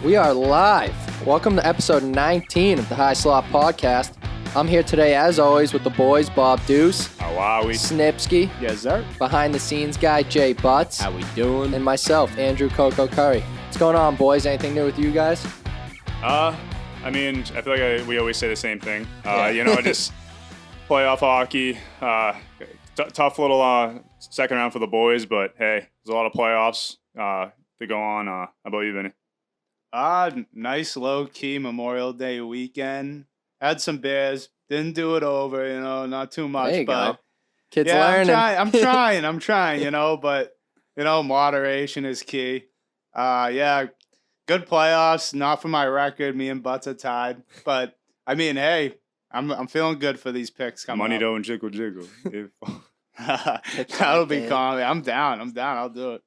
We are live. Welcome to episode 19 of the High Slot Podcast. I'm here today, as always, with the boys, Bob Deuce, Snipsky, yes, sir. behind the scenes guy, Jay Butts, How we doing? and myself, Andrew Coco Curry. What's going on, boys? Anything new with you guys? I feel like we always say the same thing. Yeah. Just playoff hockey. Tough little second round for the boys, but hey, there's a lot of playoffs to go on. How about you, Vinny? Nice low-key Memorial Day weekend. Had some beers. Didn't do it over, not too much. There you but go. Kids yeah, learning. I'm trying, but, moderation is key. Good playoffs. Not for my record. Me and Butts are tied. But, hey, I'm feeling good for these picks coming Money up. don't jiggle. That'll be calm. I'm down. I'll do it.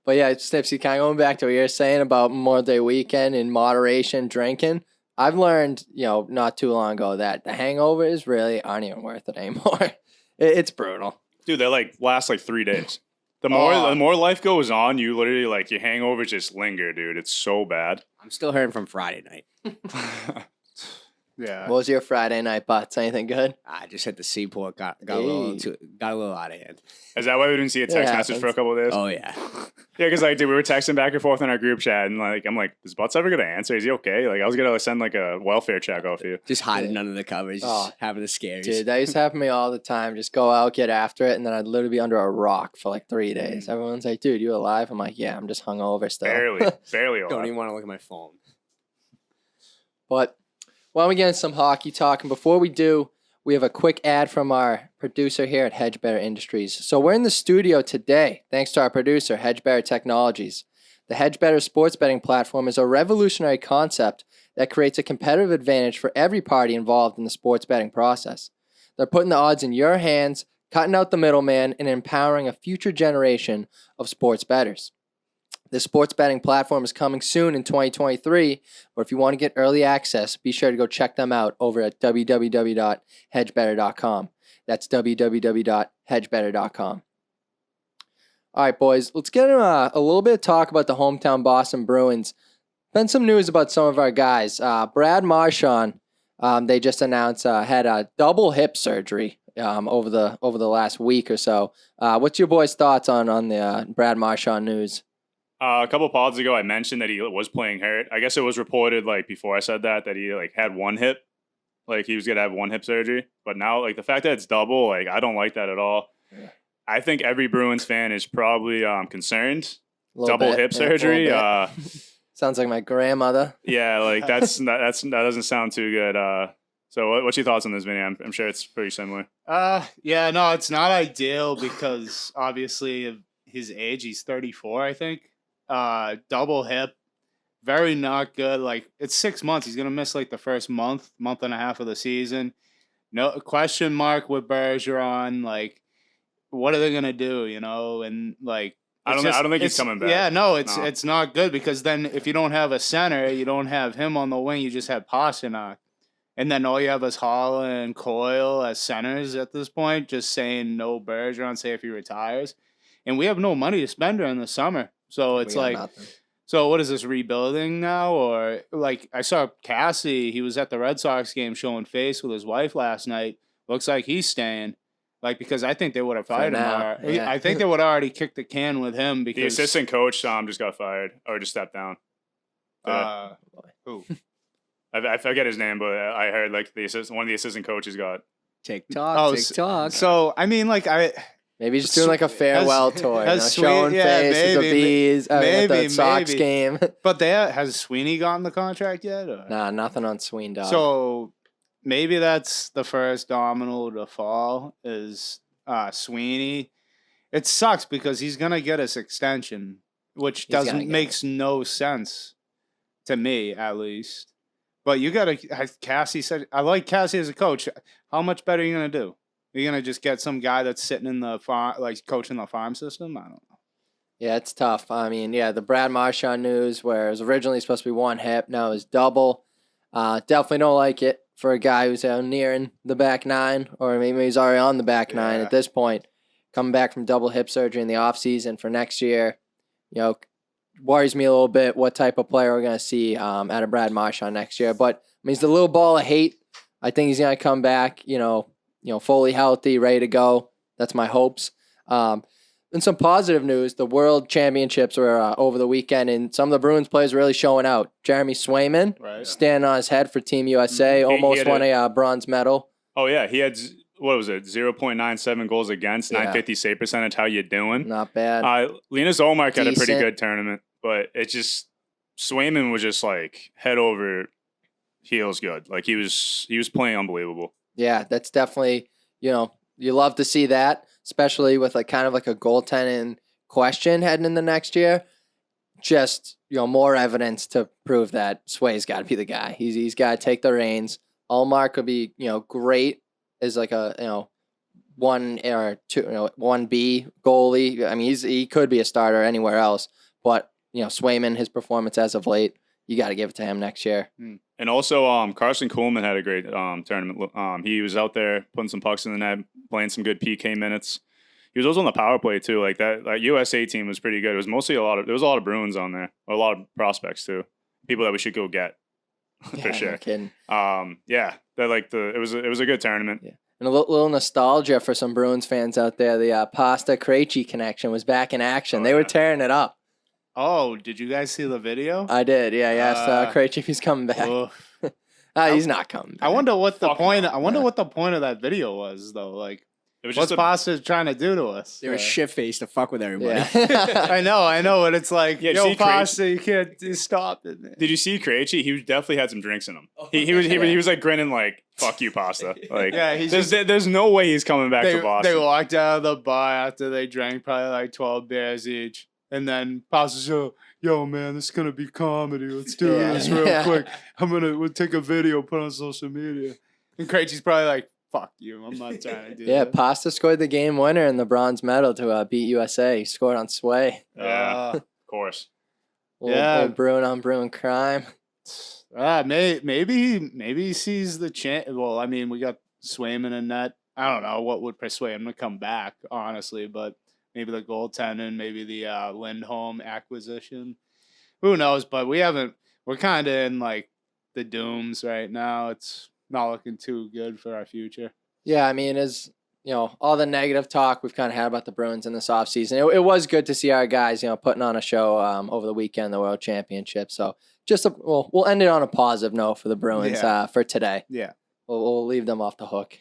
But yeah, Snipsy, kind of going back to what you're saying about Memorial Day weekend and moderation drinking. I've learned, not too long ago that the hangovers really aren't even worth it anymore. It's brutal. Dude, they last 3 days. The more life goes on, you literally your hangovers just linger, dude. It's so bad. I'm still hurting from Friday night. Yeah. What was your Friday night, Butts? Anything good? I just hit the seaport, got a little out of hand. Is that why we didn't see a text Yeah, message for a couple of days? Oh yeah. Yeah, because dude, we were texting back and forth in our group chat, and I'm like, is Butts ever gonna answer? Is he okay? I was gonna send a welfare check off you. Just hiding under the covers, just having the scares. Dude, that used to happen to me all the time. Just go out, get after it, and then I'd literally be under a rock for 3 days. Everyone's like, dude, you alive? I'm like, yeah, I'm just hungover still. barely. Don't even want to look at my phone. But why don't we get into some hockey talk? And before we do, we have a quick ad from our producer here at Hedge Better Industries. So we're in the studio today, thanks to our producer, Hedge Better Technologies. The Hedge Better sports betting platform is a revolutionary concept that creates a competitive advantage for every party involved in the sports betting process. They're putting the odds in your hands, cutting out the middleman, and empowering a future generation of sports bettors. This sports betting platform is coming soon in 2023, but if you want to get early access, be sure to go check them out over at www.hedgebetter.com. That's www.hedgebetter.com. All right, boys, let's get a little bit of talk about the hometown Boston Bruins. Been some news about some of our guys. Brad Marchand, they just announced, had a double hip surgery over the last week or so. What's your boys' thoughts on the Brad Marchand news? A couple of pods ago, I mentioned that he was playing hurt. I guess it was reported before I said that he had one hip, he was gonna have one hip surgery. But now the fact that it's double, I don't like that at all. Yeah. I think every Bruins fan is probably concerned. Double hip surgery. Sounds like my grandmother. Yeah, that doesn't sound too good. So what's your thoughts on this, Vinny? I'm sure it's pretty similar. No, it's not ideal because obviously of his age, he's 34, I think. Double hip, very not good. It's 6 months. He's gonna miss the first month and a half of the season. No question mark with Bergeron. What are they gonna do? And I don't think he's coming back. Yeah, no, it's not good because then if you don't have a center, you don't have him on the wing. You just have Pasternak, and then all you have is Hall and Coyle as centers at this point. Just saying no Bergeron. Say if he retires, and we have no money to spend during the summer. So it's so what is this, rebuilding now? Or I saw Cassie, he was at the Red Sox game showing face with his wife last night. Looks like he's staying. Because I think they would have fired him. Yeah. I think they would have already kicked the can with him because the assistant coach just got fired or just stepped down. Who? I forget his name, but I heard one of the assistant coaches got TikTok. So maybe just doing a farewell tour, showing face at the bees, at the Sox game. But has Sweeney gotten the contract yet? Or? Nah, nothing on Sweeney, dog. So maybe that's the first domino to fall is Sweeney. It sucks because he's gonna get his extension, which makes no sense to me, at least. But you gotta. Cassie said, "I like Cassie as a coach. How much better are you gonna do? Are you going to just get some guy that's sitting in the farm, coaching the farm system? I don't know. Yeah, it's tough. The Brad Marchand news, where it was originally supposed to be one hip, now it's double. Definitely don't like it for a guy who's nearing the back nine, or maybe he's already on the back nine at this point, coming back from double hip surgery in the offseason for next year. worries me a little bit what type of player we're going to see out of Brad Marchand next year. But I mean, he's the little ball of hate. I think he's going to come back, fully healthy, ready to go. That's my hopes. And some positive news, the World Championships were over the weekend, and some of the Bruins players really showing out. Jeremy Swayman, standing on his head for Team USA, almost won a bronze medal. Oh, yeah. He had, 0.97 goals against, 950 save percentage. How you doing? Not bad. Linus Olmark had a pretty good tournament, but Swayman was just like head over heels good. Like he was playing unbelievable. Yeah, that's definitely, you love to see that, especially with like kind of like a goaltending question heading into next year. Just, more evidence to prove that Sway's got to be the guy. He's got to take the reins. Allmark could be, great as like a, 1 or 2, 1B goalie. I mean, he could be a starter anywhere else, but, Swayman, his performance as of late, you got to give it to him next year. And also, Carson Coleman had a great tournament. He was out there putting some pucks in the net, playing some good PK minutes. He was also on the power play too. Like that USA team was pretty good. It was mostly there was a lot of Bruins on there, a lot of prospects too, people that we should go get for sure. No kidding. It was a good tournament. Yeah. And a little nostalgia for some Bruins fans out there. The Pasta Krejci connection was back in action. They were tearing it up. Oh, did you guys see the video? I did. Yeah, I asked Krejci if he's coming back. He's not coming back. I wonder what the point. I wonder what the point of that video was, though. Like, It was what's just Pasta trying to do to us? They were shit-faced to fuck with everybody. Yeah. I know, and it's like, Yeah, yo, see, Pasta, you can't stop it. Man. Did you see Krejci? He definitely had some drinks in him. He was like grinning like, fuck you, Pasta. Like, Yeah, there's no way he's coming back to Boston. They walked out of the bar after they drank probably like 12 beers each. And then Pasta's yo, man, this is going to be comedy. Let's do this real quick. We'll take a video, put it on social media. And Krejci's probably like, fuck you. I'm not trying to do that. Yeah, Pasta scored the game winner in the bronze medal to beat USA. He scored on Sway. Yeah, of course. Old Bruin on Bruin crime. Maybe he sees the chance. Well, I mean, we got Swayman in net. I don't know what would persuade him to come back, honestly, but maybe the goaltending, maybe the Lindholm acquisition. Who knows? But we're kind of in like the dooms right now. It's not looking too good for our future. Yeah, I mean, all the negative talk we've kind of had about the Bruins in this offseason, it was good to see our guys, putting on a show over the weekend, the World Championship. So we'll end it on a positive note for the Bruins for today. Yeah. We'll leave them off the hook.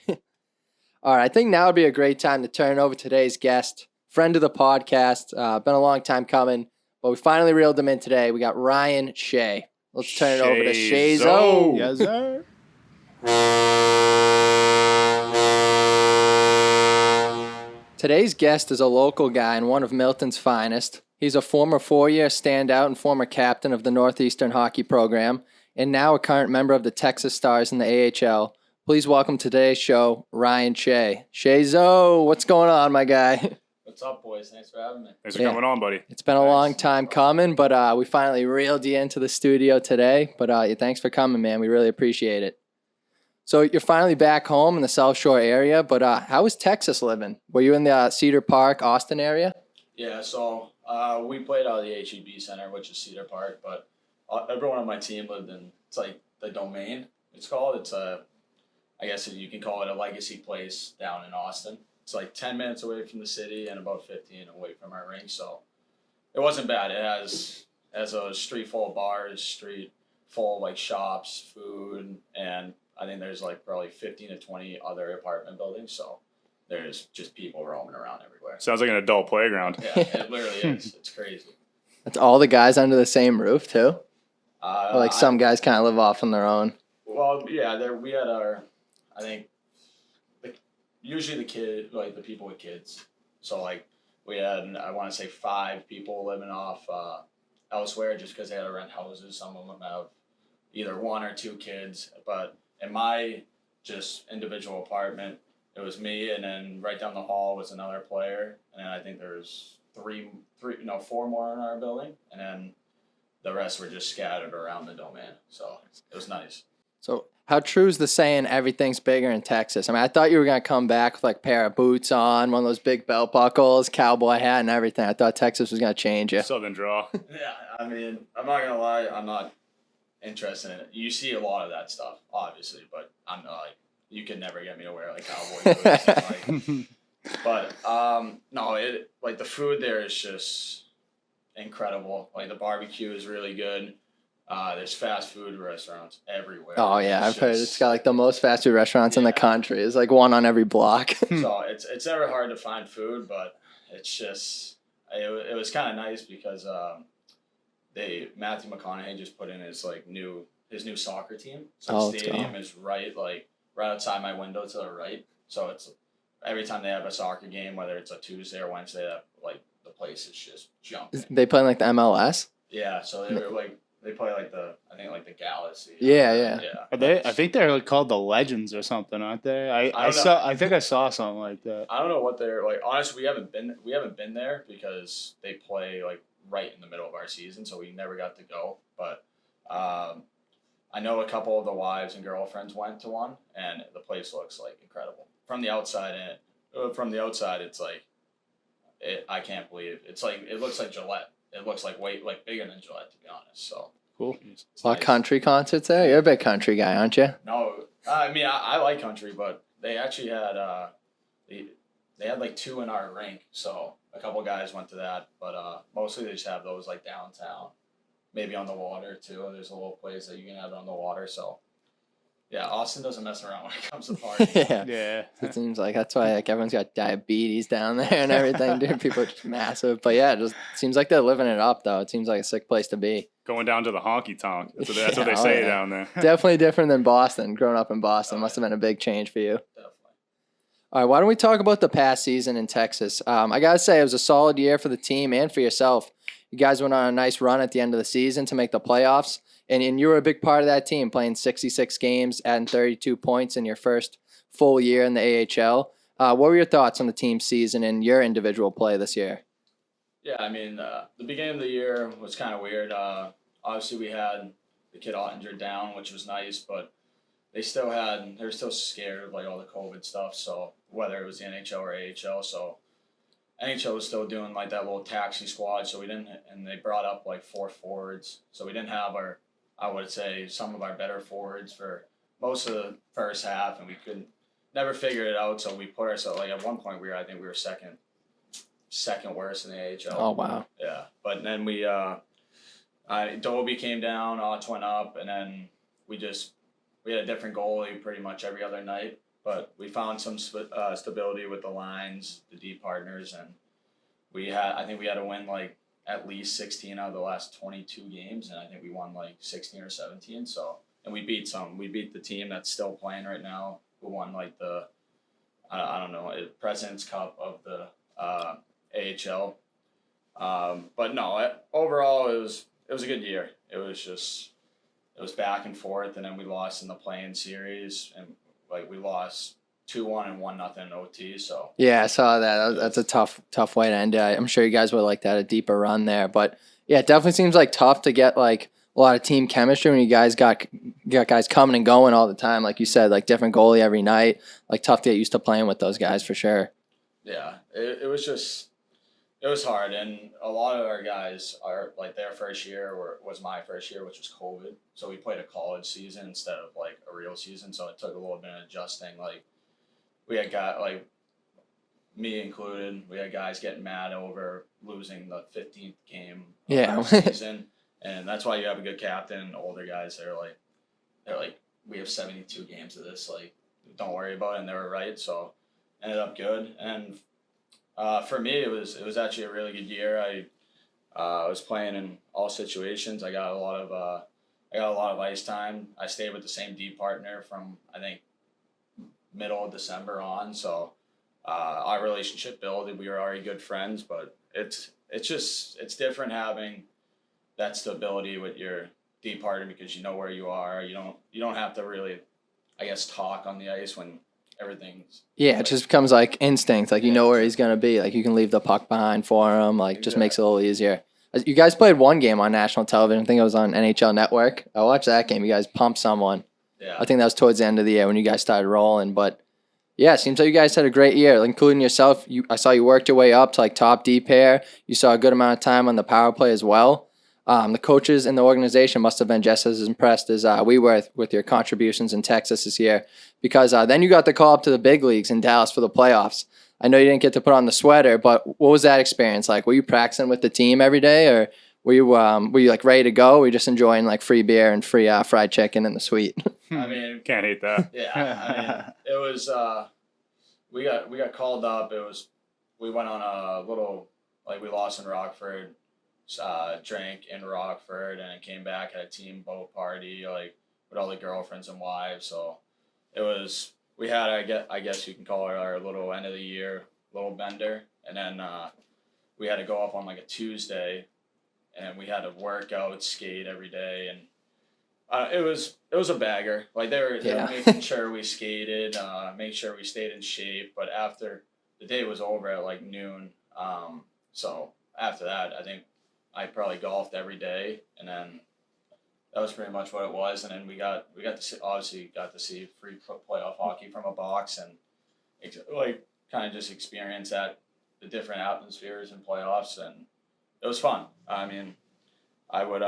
All right, I think now would be a great time to turn over today's guest, friend of the podcast. Been a long time coming, but we finally reeled him in today. We got Ryan Shea. Let's turn it over to Shea Zo. Yes, sir. Today's guest is a local guy and one of Milton's finest. He's a former 4-year standout and former captain of the Northeastern hockey program, and now a current member of the Texas Stars in the AHL. Please welcome to today's show, Ryan Shea. Shea Zo, what's going on, my guy? What's up, boys? Thanks for having me. Thanks for coming on, buddy. It's been a long time coming, but we finally reeled you into the studio today. But thanks for coming, man. We really appreciate it. So you're finally back home in the South Shore area, but how is Texas living? Were you in the Cedar Park, Austin area? Yeah, so we played out of the HEB Center, which is Cedar Park, but everyone on my team lived in, it's like the Domain, it's called. It's I guess you can call it a legacy place down in Austin. It's like 10 minutes away from the city and about 15 away from our rink, so it wasn't bad. It has a street full of bars, street full of like shops, food, and I think there's like probably 15 to 20 other apartment buildings, so there's just people roaming around everywhere. Sounds like an adult playground. Yeah, it literally is. It's crazy. That's all the guys under the same roof, too? Or like some guys kind of live off on their own? Well, yeah, we had I think, usually the people with kids. So, like, we had, I want to say 5 people living off elsewhere just because they had to rent houses. Some of them have either 1 or 2 kids. But in my just individual apartment, it was me, and then right down the hall was another player. And then I think there's 4 more in our building. And then the rest were just scattered around the Domain. So, it was nice. So How true is the saying everything's bigger in Texas? I mean, I thought you were going to come back with like a pair of boots on, one of those big belt buckles, cowboy hat, and everything. I thought Texas was going to change you. Southern draw. Yeah, I mean, I'm not gonna lie, I'm not interested in it. You see a lot of that stuff, obviously, but I'm not like, you can never get me to wear like cowboy boots. But no, it like the food there is just incredible. Like the barbecue is really good. There's fast food restaurants everywhere. Oh, yeah. I've heard it's got like the most fast food restaurants in the country. It's like one on every block. So it's never hard to find food, but it's just, it was kind of nice because Matthew McConaughey just put in his new soccer team. So the stadium is right outside my window to the right. So it's every time they have a soccer game, whether it's a Tuesday or Wednesday, that the place is just jumping. They play like the MLS? Yeah, so they play the Galaxy. Yeah. I think they're called the Legends or something, aren't they? I think I saw something like that. I don't know what they're like. Honestly, we haven't been there because they play right in the middle of our season, so we never got to go. But I know a couple of the wives and girlfriends went to one, and the place looks incredible from the outside. It's I can't believe it's it looks like Gillette. It looks way bigger than Gillette, to be honest. So cool. A lot of country concerts there. You're a big country guy, aren't you? No, I mean I like country, but they actually had they had 2 in our rink, so a couple guys went to that. But mostly they just have those downtown, maybe on the water too. There's a little place that you can have it on the water. So yeah, Austin doesn't mess around when it comes to parties. Yeah. It seems like that's why everyone's got diabetes down there and everything, dude. People are just massive. But yeah, it just seems like they're living it up, though. It seems like a sick place to be. Going down to the honky tonk. That's what they say down there. Definitely different than Boston. Growing up in Boston must have been a big change for you. Definitely. All right, why don't we talk about the past season in Texas? I got to say, it was a solid year for the team and for yourself. You guys went on a nice run at the end of the season to make the playoffs. And you were a big part of that team, playing 66 games, adding 32 points in your first full year in the AHL. What were your thoughts on the team season and your individual play this year? Yeah, I mean, the beginning of the year was kind of weird. Obviously, we had the kid Ottinger down, which was nice, but they were still scared of all the COVID stuff. So whether it was the NHL or AHL, so NHL was still doing that little taxi squad. So we didn't, and they brought up 4 forwards. So we didn't have I would say some of our better forwards for most of the first half, and we never figured it out. So we put ourselves at one point I think we were second worst in the AHL. Oh wow! Yeah, but then we Dolby came down, Otts went up, and then we had a different goalie pretty much every other night. But we found some stability with the lines, the D partners, and I think we had to win at least 16 out of the last 22 games, and I think we won 16 or 17. So, and we beat the team that's still playing right now, who won the I don't know, President's Cup of the AHL. But no, overall it was a good year. It was back and forth, and then we lost in the play-in series, and we lost 2-1 and 1-0 in OT. So yeah, I saw that. That's a tough way to end it. I'm sure you guys would like to have a deeper run there, but yeah, it definitely seems tough to get a lot of team chemistry when you guys got guys coming and going all the time. Like you said, different goalie every night. Tough to get used to playing with those guys for sure. Yeah, it was hard, and a lot of our guys are their first year was my first year, which was COVID. So we played a college season instead of a real season. So it took a little bit of adjusting. We had me included, we had guys getting mad over losing the 15th game of our season, and that's why you have a good captain. And older guys, they're we have 72 games of this. Don't worry about it, and they were right. So ended up good, and for me, it was actually a really good year. I was playing in all situations. I got a lot of ice time. I stayed with the same D partner from I think middle of December on. So our relationship built. We were already good friends, but it's different having that stability with your D partner because you know where you are. You don't have to really, I guess, talk on the ice when everything's it just becomes instinct. You know where he's gonna be. You can leave the puck behind for him. Just makes it a little easier. You guys played one game on national television. I think it was on NHL Network. I watched that game. You guys pumped someone. Yeah. I think that was towards the end of the year when you guys started rolling. But yeah, it seems like you guys had a great year, including yourself. I saw you worked your way up to like top D pair. You saw a good amount of time on the power play as well. The coaches in the organization must have been just as impressed as we were with your contributions in Texas this year, because then you got the call up to the big leagues in Dallas for the playoffs. I know you didn't get to put on the sweater, but what was that experience like? Were you practicing with the team every day, or were you like ready to go? Or were you just enjoying like free beer and free fried chicken in the suite? I mean, Can't hate that. yeah. I mean, it was. We got called up. We went on a little, like, we lost in Rockford, drank in Rockford, and came back, had a team boat party, like, with all the girlfriends and wives. So it was, we had, I guess you can call it our little end of the year little bender, and then we had to go up on like a Tuesday, and we had to work out, skate every day, and it was a bagger. Like, they were making sure we skated, make sure we stayed in shape. But after the day was over at like noon, so after that, I think I probably golfed every day, and then that was pretty much what it was. And then we got to see, obviously got to see free playoff hockey from a box, and like kind of just experience the different atmospheres and playoffs, and it was fun. I mean, I would.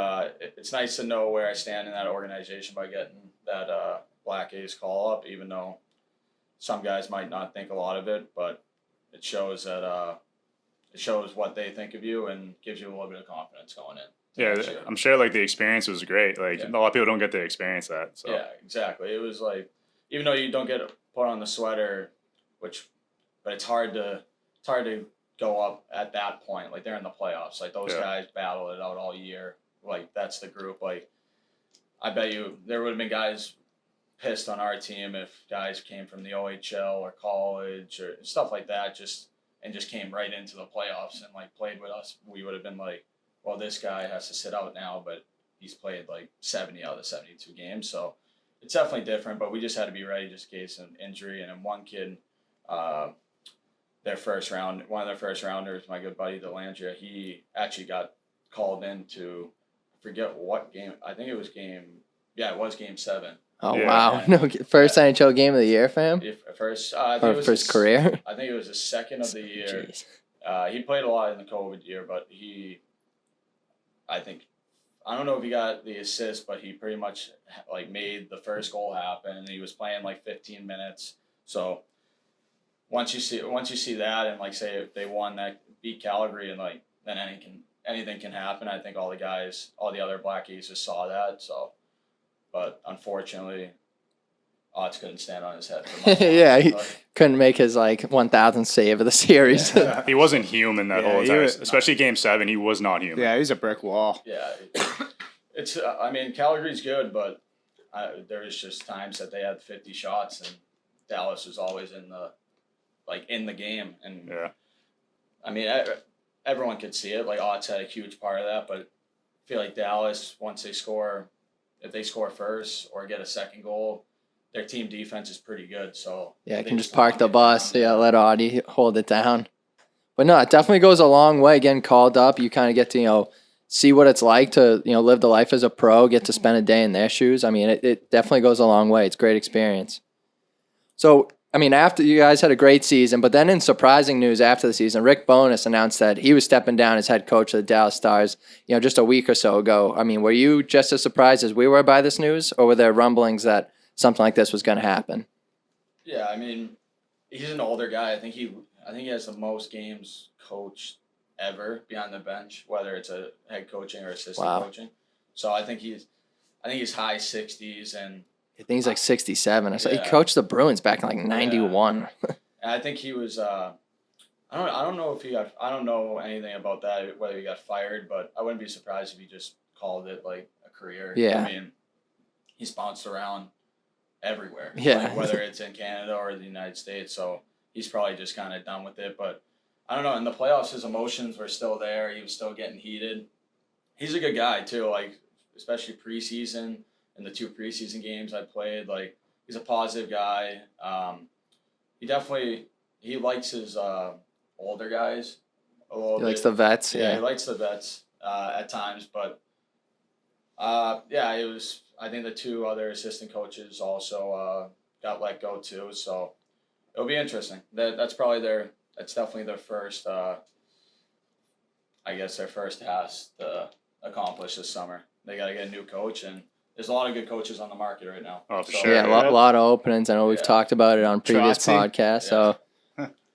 It's nice to know where I stand in that organization by getting that Black Ace call up, even though some guys might not think a lot of it, but it shows that it shows what they think of you and gives you a little bit of confidence going in. Yeah, I'm sure like the experience was great. Like a lot of people don't get to experience that. So. Yeah, exactly. It was like, even though you don't get put on the sweater, but it's hard to go up at that point. Like, they're in the playoffs. Like, those guys battle it out all year. Like, that's the group. Like, I bet you there would have been guys pissed on our team if guys came from the OHL or college or stuff like that, just came right into the playoffs and like played with us. We would have been like, well, this guy has to sit out now, but he's played like 70 out of the 72 games. So it's definitely different, but we just had to be ready just in case of injury. And then one kid, one of their first rounders, my good buddy Delandria, he actually got called in to, I forget what game. I think it was game 7. Oh, wow. No, first NHL game of the year, fam? First career? I think it was his second of the year. Jeez. He played a lot in the COVID year, but I don't know if he got the assist, but he pretty much like made the first goal happen, and he was playing like 15 minutes. So once you see that, and like say if they won that, beat Calgary, and like then anything can happen. I think all the other Black Aces saw that. So, but unfortunately, Otts couldn't stand on his head for much longer. Yeah, he couldn't make his like 1,000th save of the series. Yeah. He wasn't human that whole time. Especially game 7, he was not human. Yeah, he's a brick wall. Yeah, it's. I mean, Calgary's good, but there was just times that they had 50 shots, and Dallas was always in the game. And I mean, everyone could see it. Like, Otts had a huge part of that, but I feel like Dallas, once they score, if they score first or get a second goal, their team defense is pretty good. So yeah, you can just park the bus. Yeah, let Audie hold it down. But no, it definitely goes a long way. Getting called up, you kind of get to see what it's like to live the life as a pro, get to spend a day in their shoes. I mean, it definitely goes a long way. It's a great experience. So I mean, after you guys had a great season, but then in surprising news after the season, Rick Bowness announced that he was stepping down as head coach of the Dallas Stars, just a week or so ago. I mean, were you just as surprised as we were by this news, or were there rumblings that something like this was going to happen? Yeah, I mean, he's an older guy. I think he has the most games coached ever behind the bench, whether it's a head coaching or assistant coaching. So I think he's high 60s, and I think he's like 67. He coached the Bruins back in like 91. And I think he was. I don't know if I don't know anything about that, whether he got fired, but I wouldn't be surprised if he just called it like a career. Yeah. I mean, he's bounced around everywhere. Yeah. Like, whether it's in Canada or the United States, so he's probably just kind of done with it. But I don't know. In the playoffs, his emotions were still there. He was still getting heated. He's a good guy too. Like, especially preseason. In the 2 preseason games I played, like, he's a positive guy. He likes his older guys a little bit. He likes the vets. Yeah, he likes the vets at times, but it was. I think the 2 other assistant coaches also got let go too. So it'll be interesting. That's definitely their first. I guess their first task to accomplish this summer. They got to get a new coach, and there's a lot of good coaches on the market right now. Oh, for So, sure. Yeah, a lot of openings. I know we've Yeah. talked about it on previous Trotzy. podcasts. So,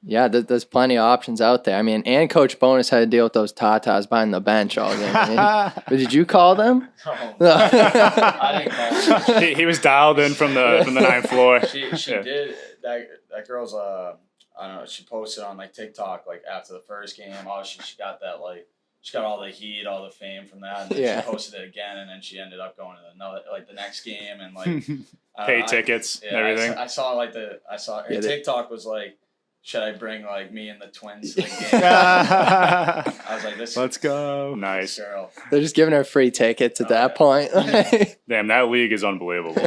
yeah, there's plenty of options out there. I mean, and Coach Bonus had to deal with those Tatas behind the bench all game. But did you call them? No, I didn't call him. He was dialed in from the 9th floor. She Yeah. did that girl's I don't know, she posted on like TikTok like after the first game. Obviously she got that she got all the heat, all the fame from that, and then Yeah. she posted it again, and then she ended up going to the next game and like Pay tickets, everything. I saw her Yeah, TikTok was like, should I bring like me and the twins to the game? I was like, Let's go. Nice. girl. They're just giving her free tickets at Oh, that yeah. point. Damn, that league is unbelievable.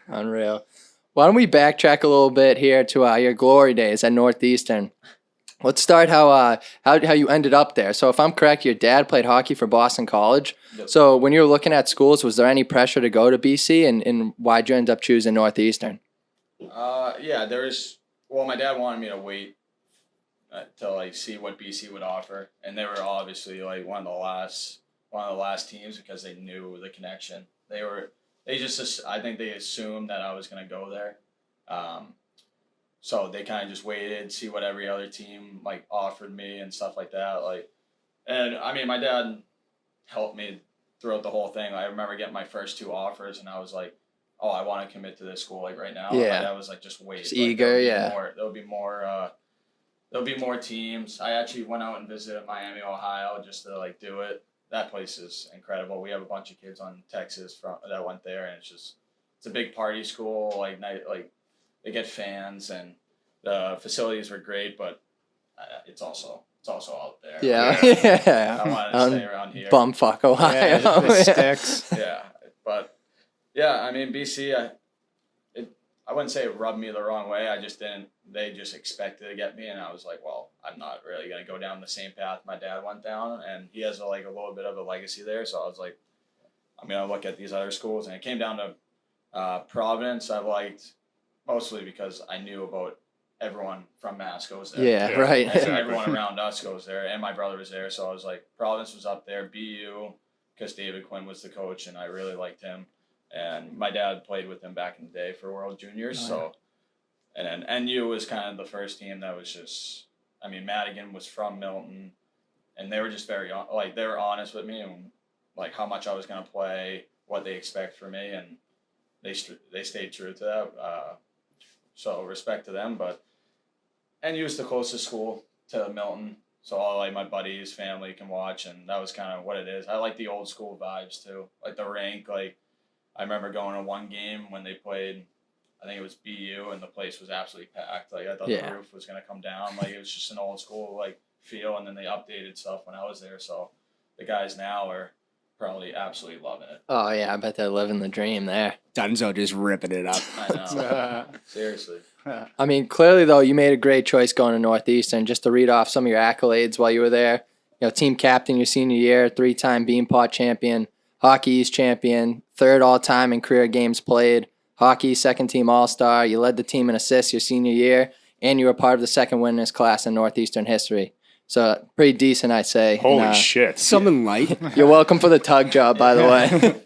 Unreal. Why don't we backtrack a little bit here to your glory days at Northeastern? Let's start how you ended up there. So if I'm correct, your dad played hockey for Boston College. Yep. So when you were looking at schools, was there any pressure to go to BC, and why'd you end up choosing Northeastern? Yeah, well, my dad wanted me to wait to like see what BC would offer, and they were obviously like one of the last teams because they knew the connection. I think they assumed that I was gonna go there, so they kind of just waited, see what every other team like offered me and stuff like that. Like, and I mean, my dad helped me throughout the whole thing. I remember getting my first 2 offers, and I was like, oh, I want to commit to this school like right now. Yeah. And I was like, just wait. Just Like, eager, yeah. There'll be more teams. I actually went out and visited Miami, Ohio, just to like do it. That place is incredible. We have a bunch of kids on Texas that went there, and it's a big party school. Like they get fans, and the facilities were great, but it's also out there. Yeah, Like, yeah. I wanted to stay around here. Bumfuck Ohio. Yeah, the sticks. Yeah, but yeah, I mean BC. I wouldn't say it rubbed me the wrong way. I just didn't. They just expected to get me, and I was like, well, I'm not really gonna go down the same path my dad went down, and he has a little bit of a legacy there. So I was like, I'm gonna look at these other schools, and it came down to Providence. I liked mostly because I knew about everyone from Mass goes there. Yeah, Yeah. right. And so everyone around us goes there, and my brother was there. So I was like, Providence was up there. BU, because David Quinn was the coach, and I really liked him. And my dad played with him back in the day for World Juniors. Oh, So, and then NU was kind of the first team that was just, I mean, Madigan was from Milton, and they were just they were honest with me and like how much I was going to play, what they expect from me, and they stayed true to that. So respect to them, but NU is the closest school to Milton. So all like my buddies, family can watch, and that was kind of what it is. I like the old school vibes too, like the rink, like. I remember going to one game when they played, I think it was BU, and the place was absolutely packed. Like I thought Yeah. the roof was gonna come down. Like it was just an old school like feel, and then they updated stuff when I was there. So the guys now are probably absolutely loving it. Oh yeah, I bet they're living the dream there. Dunzo just ripping it up. I know, seriously. I mean, clearly though, you made a great choice going to Northeastern. Just to read off some of your accolades while you were there, team captain your senior year, 3-time Beanpot champion, Hockey East champion, 3rd all-time in career games played, Hockey second team All-Star. You led the team in assists your senior year, and you were part of the second winners class in Northeastern history. So pretty decent, I'd say. Holy And, shit. Something light. You're welcome for the tug job, by the way.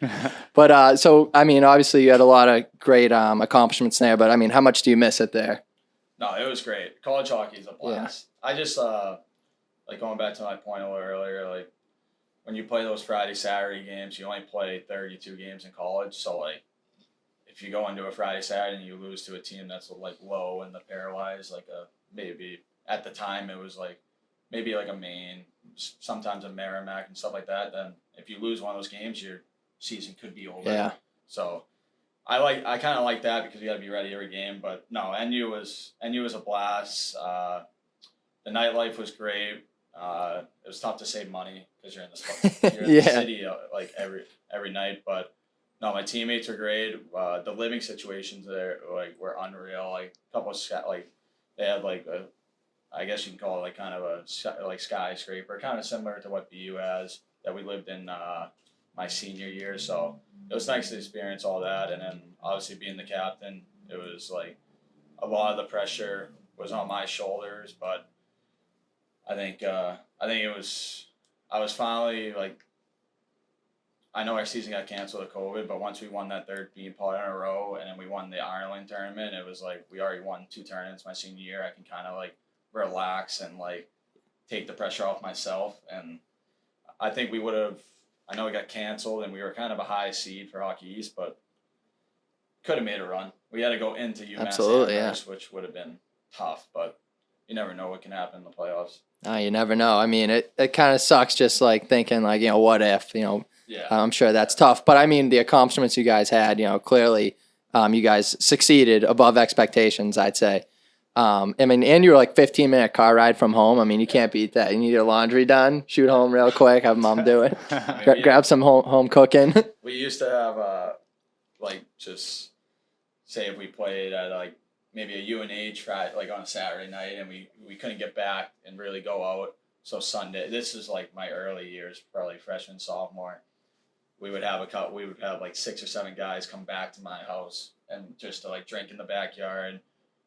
But so I mean, obviously you had a lot of great accomplishments there. But I mean, how much do you miss it there? No, it was great. College hockey is a blast. I just like going back to my point a little earlier, like when you play those Friday, Saturday games, you only play 32 games in college. So like if you go into a Friday, Saturday and you lose to a team that's like low in the pairwise, like maybe at the time it was like maybe like a Maine, sometimes a Merrimack and stuff like that, then if you lose one of those games, your season could be over. Yeah. So I kind of like that because you got to be ready every game. But no, NU was a blast. The nightlife was great. It was tough to save money because you're in the Yeah. city like every night. But no, my teammates were great. The living situations there were unreal. Like a couple of they had I guess you can call it like kind of a skyscraper, kind of similar to what BU has. That we lived in my senior year. So it was nice to experience all that, and then obviously being the captain, it was like a lot of the pressure was on my shoulders, but I think it was I was finally like, I know our season got canceled with COVID, but once we won that third bean pot in a row and then we won the Ireland tournament, it was like we already won 2 tournaments my senior year. I can kind of like relax and like take the pressure off myself. And I think we would have, I know it got canceled and we were kind of a high seed for Hockey East, but could have made a run. We had to go into UMass Absolutely, Amherst, which would have been tough, but you never know what can happen in the playoffs. You never know. I mean, it kind of sucks just like thinking like, what if, Yeah. I'm sure that's tough. But I mean, the accomplishments you guys had, clearly you guys succeeded above expectations, I'd say. I mean, and you were like 15-minute car ride from home. I mean, you can't beat that. You need your laundry done, shoot home real quick, have mom do it, grab some home cooking. We used to have like just say if we played at like maybe a UNH Friday, like on a Saturday night, and we couldn't get back and really go out. So Sunday, this is like my early years, probably freshman, sophomore. We would have like 6 or 7 guys come back to my house and just to like drink in the backyard.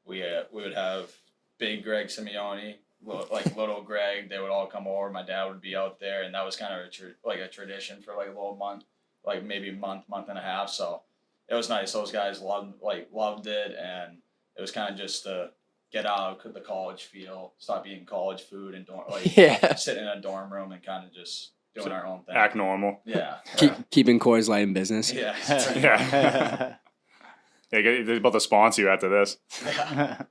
We would have big Greg Simeone, like little Greg. They would all come over. My dad would be out there, and that was kind of a tradition for like a little month, like maybe month and a half. So it was nice. Those guys loved it, and it was kind of just to get out of the college feel, stop eating college food and sit in a dorm room and kind of just doing our own thing. Act normal. Yeah. Keeping Coors Light in business. Yeah. Yeah. They're about to sponsor you after this. Yeah.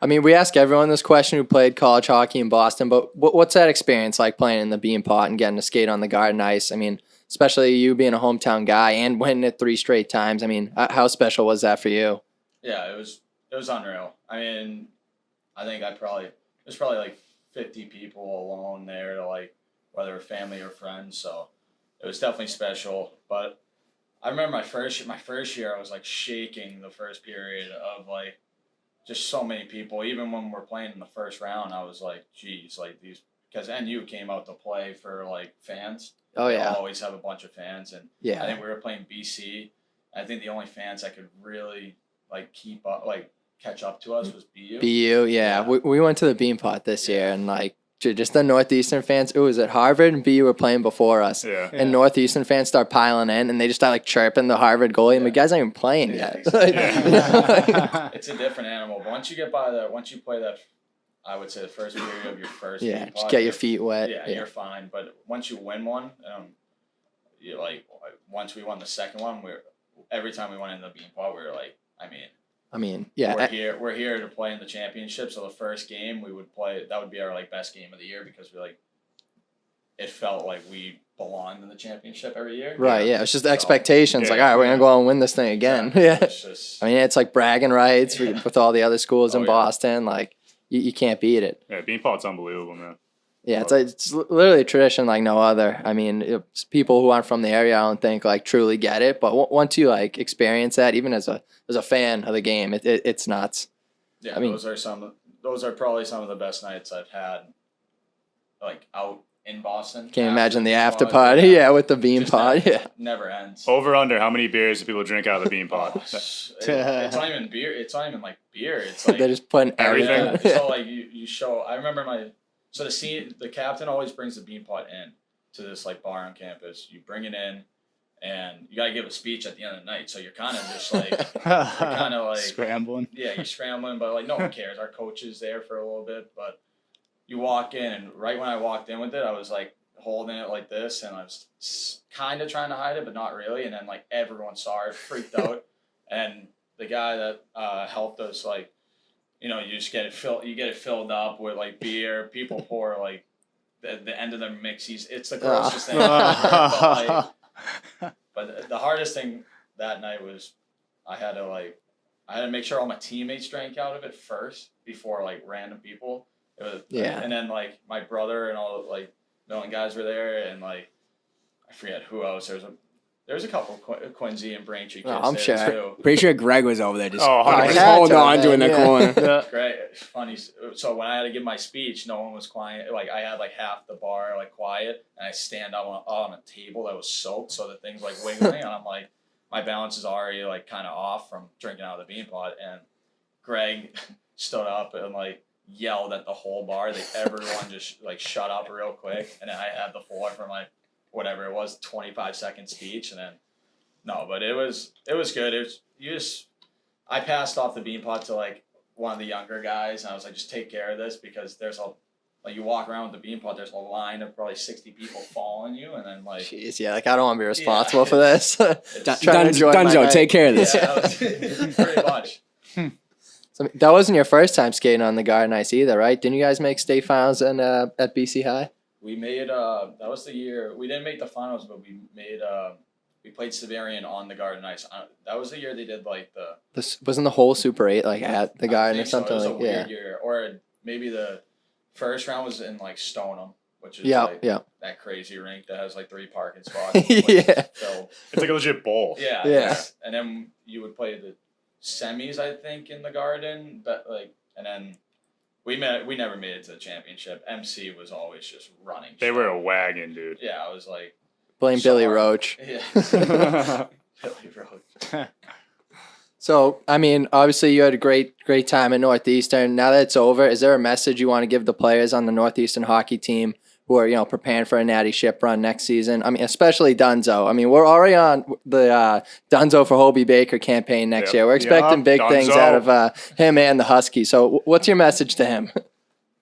I mean, we ask everyone this question who played college hockey in Boston, but what's that experience like playing in the Bean Pot and getting to skate on the Garden Ice? I mean, especially you being a hometown guy and winning it 3 straight times. I mean, how special was that for you? Yeah, it was unreal. I mean, I think there's probably like 50 people alone there, to like whether family or friends. So it was definitely special. But I remember my first year, I was like shaking the first period of like just so many people. Even when we're playing in the first round, I was like, geez, like these, because NU came out to play for like fans. Oh They yeah, always have a bunch of fans, and I think we were playing BC. I think the only fans that could really like keep up, like catch up to us was BU. BU, yeah. We went to the Bean Pot this year, and like just the Northeastern fans. It was at Harvard, and BU were playing before us. Yeah. And Northeastern fans start piling in, and they just start like chirping the Harvard goalie. And the guy's not even playing yet. Exactly. It's a different animal. But once you play that, I would say the first period of your first. Yeah, Bean just Pot, get your feet wet. Yeah, you're fine. But once you win one, you like once we won the second one, every time we went in the Bean Pot, we were like, I mean, yeah. We're here to play in the championship. So the first game we would play, that would be our like best game of the year, because it felt like we belonged in the championship every year. Right, yeah. It's just expectations. Like, all right, we're going to go out and win this thing again. Exactly. Yeah. It's just, I mean, it's like bragging rights with all the other schools in yeah. Boston. Like, you can't beat it. Yeah, Bean Pot's unbelievable, man. Yeah, it's literally a tradition like no other. I mean, it's people who aren't from the area, I don't think like truly get it. But once you like experience that, even as a fan of the game, it's nuts. yeah, I mean, those are probably some of the best nights I've had, like out in Boston. Can't imagine the after party. Yeah, with the Bean Pot. Yeah, never ends. Over under, how many beers do people drink out of the Bean Pot? It's not even beer. It's not even like beer. It's like they're just putting everything. everything. Yeah. So like you show. I remember the captain always brings the Bean Pot in to this like bar on campus. You bring it in, and you gotta give a speech at the end of the night. So you're kind of just like scrambling. Yeah, you're scrambling, but like no one cares. Our coach is there for a little bit, but you walk in, and right when I walked in with it, I was like holding it like this, and I was kind of trying to hide it, but not really. And then like everyone saw it, freaked out, and the guy that helped us, like, you just get it filled up with like beer. People pour like the end of their mixies. It's the grossest thing ever. But the hardest thing that night was I had to make sure all my teammates drank out of it first before like random people. It was, and then like my brother and all like million guys were there, and like I forget who else. There was There's a couple Quincy and Braintree kids I'm there sure. too. Pretty sure Greg was over there just, Oh, just 100%. holding on to man, in the yeah. corner. Great, it's funny. So when I had to give my speech, no one was quiet. Like I had like half the bar like quiet, and I stand up on a table that was soaked, so the thing's like wiggling, and I'm like, my balance is already like kind of off from drinking out of the bean pot, and Greg stood up and like yelled at the whole bar. Everyone just like shut up real quick, and then I had the floor for my whatever it was 25-second speech, and then no, but it was good. I passed off the bean pot to like one of the younger guys, and I was like, just take care of this because there's like you walk around with the bean pot, there's a line of probably 60 people following you, and then like Jeez, yeah, like I don't want to be responsible for this. it's- Trying to enjoy my Dunzo, night. take care of this. yeah, that was pretty much. So that wasn't your first time skating on the Garden Ice either, right? Didn't you guys make state finals at BC High? We made that was the year we didn't make the finals, but we made we played Severian on the Garden Ice. That was the year they did like the This wasn't the whole Super 8 like at the I Garden or think so. something It was like a weird yeah. year, or maybe the first round was in like Stoneham, which is Yeah, like yeah. that crazy rink that has like 3 parking spots. Like, Yeah. So It's like a legit bowl. yeah, Yeah. yes. And then you would play the semis, I think, in the Garden, but like, and then we never made it to the championship. MC was always just running. They show. were a wagon, dude. Yeah, I was like, Blame So Billy hard. Roach. yeah. Billy Roach. So, I mean, obviously you had a great time at Northeastern. Now that it's over, is there a message you want to give the players on the Northeastern hockey team who are, preparing for a natty ship run next season? I mean, especially Dunzo. I mean, we're already on the Dunzo for Hobie Baker campaign next Yep. year. We're expecting Yep, big things Dunzo. out of him and the Huskies. So what's your message to him?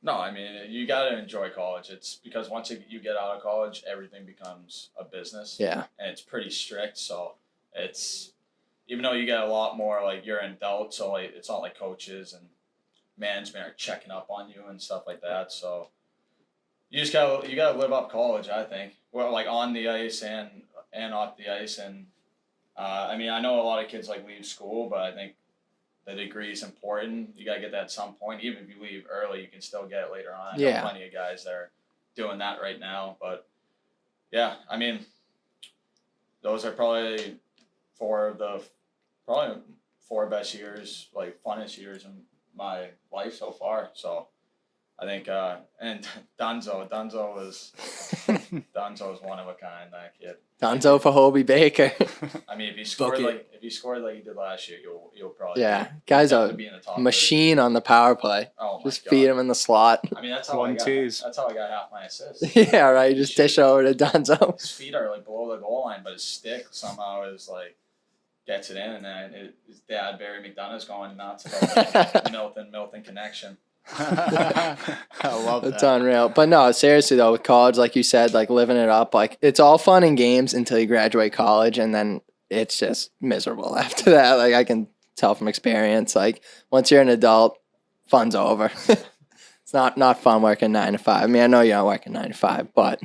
No, I mean, you got to enjoy college. It's because once you get out of college, everything becomes a business. Yeah. And it's pretty strict. So it's, even though you get a lot more, like you're in doubt, so like it's not like coaches and management are checking up on you and stuff like that. So you gotta live up college, I think. Well, like on the ice and off the ice. And I mean, I know a lot of kids like leave school, but I think the degree is important. You gotta get that at some point. Even if you leave early, you can still get it later on. I Yeah. know plenty of guys that are doing that right now. But yeah, I mean, those are probably four best years, like funnest years in my life so far. So I think and Dunzo was one of a kind, that kid. Dunzo for Hobie Baker. I mean, if he scored Bucket. like he did last year, you'll probably Yeah. Guy's definitely a be in the top machine on the power play. 30. Oh my Just God. feed him in the slot. I mean, that's how One twos. That's how I got half my assists. Yeah, right. Just dish over to Dunzo. His feet are like below the goal line, but his stick somehow is like gets it in, and then his dad Barry McDonough's going nuts about the Milton connection. I love It's that. unreal. But no, seriously though, with college, like you said, like living it up, like it's all fun and games until you graduate college, and then it's just miserable after that. Like I can tell from experience. Like once you're an adult, fun's over. It's not fun working 9 to 5. I mean, I know you're not working 9 to 5, but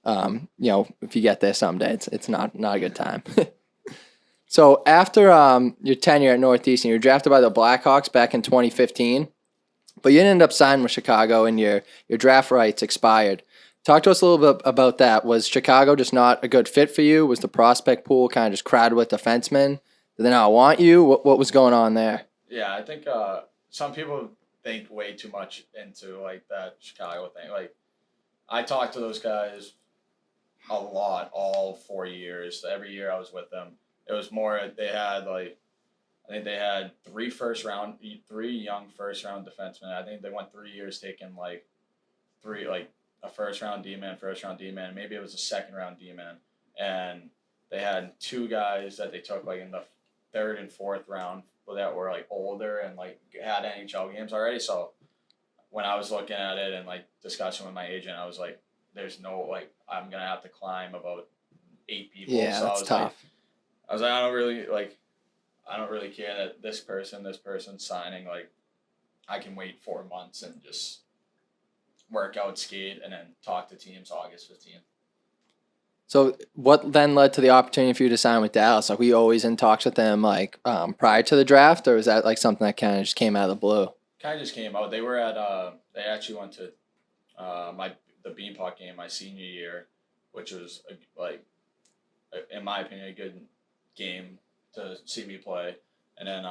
if you get there someday, it's not a good time. So after your tenure at Northeastern, you were drafted by the Blackhawks back in 2015. But you didn't end up signing with Chicago, and your draft rights expired. Talk to us a little bit about that. Was Chicago just not a good fit for you? Was the prospect pool kind of just crowded with defensemen? Did they not want you? What was going on there? Yeah, I think some people think way too much into like that Chicago thing. Like I talked to those guys a lot all 4 years. Every year I was with them. It was more they had like I think they had three young first round defensemen. I think they went 3 years taking like a first round D-man, maybe it was a second round D-man. And they had 2 guys that they took like in the 3rd and 4th round that were like older and like had NHL games already. So when I was looking at it and like discussing with my agent, I was like, there's no like I'm gonna have to climb about 8 people. Yeah, so that's tough. I was like, I don't really care that this person's signing. Like, I can wait 4 months and just work out, skate, and then talk to teams August 15th. So what then led to the opportunity for you to sign with Dallas? Like, were you always in talks with them like prior to the draft, or was that like something that kind of just came out of the blue? Kind of just came out. They were at they actually went to the Beanpot game my senior year, which was like in my opinion, a good game to see me play. And then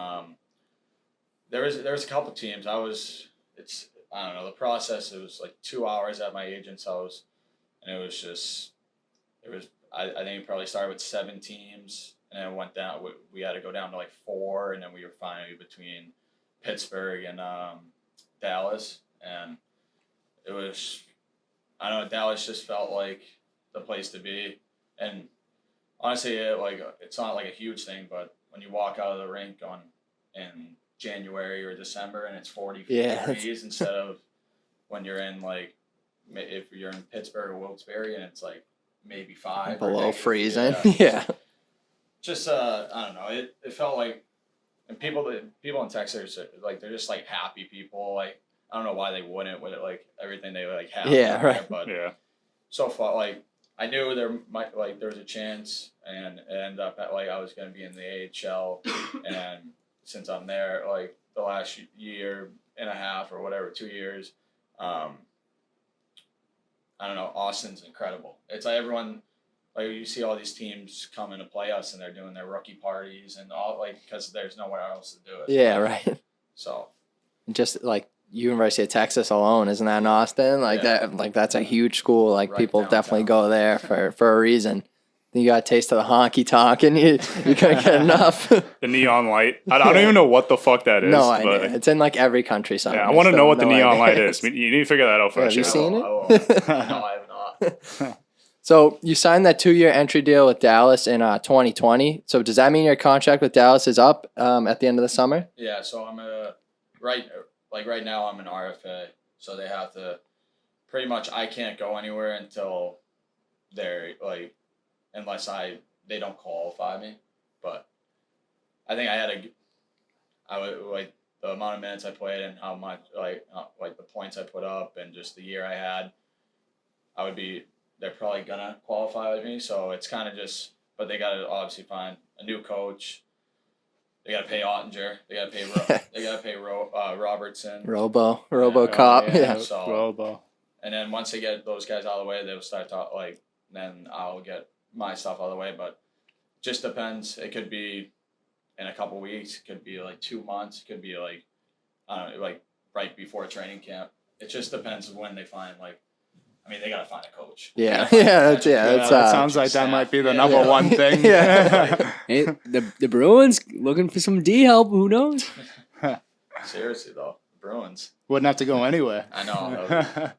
there was a couple teams. I don't know, the process. It was like 2 hours at my agent's house, and it was I think it probably started with 7 teams, and then it went down. We had to go down to like 4, and then we were finally between Pittsburgh and Dallas, and it was, I don't know, Dallas just felt like the place to be. And honestly, it's not like a huge thing, but when you walk out of the rink in January or December and it's 40 degrees instead of when you're in if you're in Pittsburgh or Wilkes-Barre and it's like maybe 5 below freezing. Yeah. Just I don't know. It felt like, and people in Texas, like, they're just like happy people. Like, I don't know why they wouldn't with it, like everything they like have. Yeah, right. But Yeah. so far, like, I knew there was a chance, and it ended up at, like, I was going to be in the AHL, and since I'm there, like, the last year and a half or whatever, 2 years, I don't know, Austin's incredible. It's like everyone, like, you see all these teams come in to play us, and they're doing their rookie parties and all, like, because there's nowhere else to do it. Yeah, right. So. Just like University of Texas alone, isn't that in Austin? Like that, like that's a huge school. Like Right people downtown. definitely go there for a reason. Then you got a taste of the honky tonk, and you couldn't get enough. The neon light. I don't even know what the fuck that is. No but idea. It's in like every country. Somewhere. yeah, I want to know what the No neon idea. light is. You need to figure that out Yeah, have first. you know? seen it? No, I have not. So you signed that 2-year entry deal with Dallas in 2020. So does that mean your contract with Dallas is up at the end of the summer? Yeah, so I'm right now I'm an RFA, so they have to pretty much, I can't go anywhere until they're like, unless they don't qualify me. But I think I would like the amount of minutes I played and how much like the points I put up and just the year I had, they're probably gonna qualify with me. So it's kind of just, but they gotta obviously find a new coach. They gotta pay Ottinger. They gotta pay Robertson. RoboCop. yeah. Yeah. So, Robo. and then once they get those guys out of the way, they'll start to then I'll get my stuff out of the way. But just depends. It could be in a couple weeks. It could be like 2 months. It could be like, I don't know, like right before training camp. It just depends when they find they gotta find a coach. Yeah. That sounds like that might be the number one thing. Yeah. Hey, the Bruins looking for some D help. Who knows? Seriously though, Bruins. Wouldn't have to go anywhere. I know.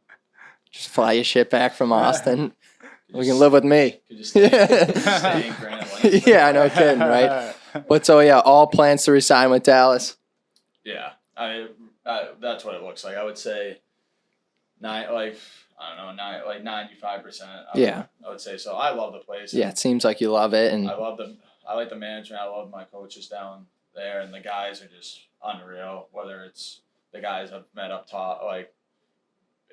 Just fly your shit back from Austin. We can live with me. Could just stay in Granite Lane. Yeah, no kidding, right? But so yeah, all plans to resign with Dallas. Yeah, that's what it looks like. I would say 95%. Yeah. I would say so. I love the place. Yeah, it seems like you love it, and I like the management. I love my coaches down there, and the guys are just unreal. Whether it's the guys I've met up top, like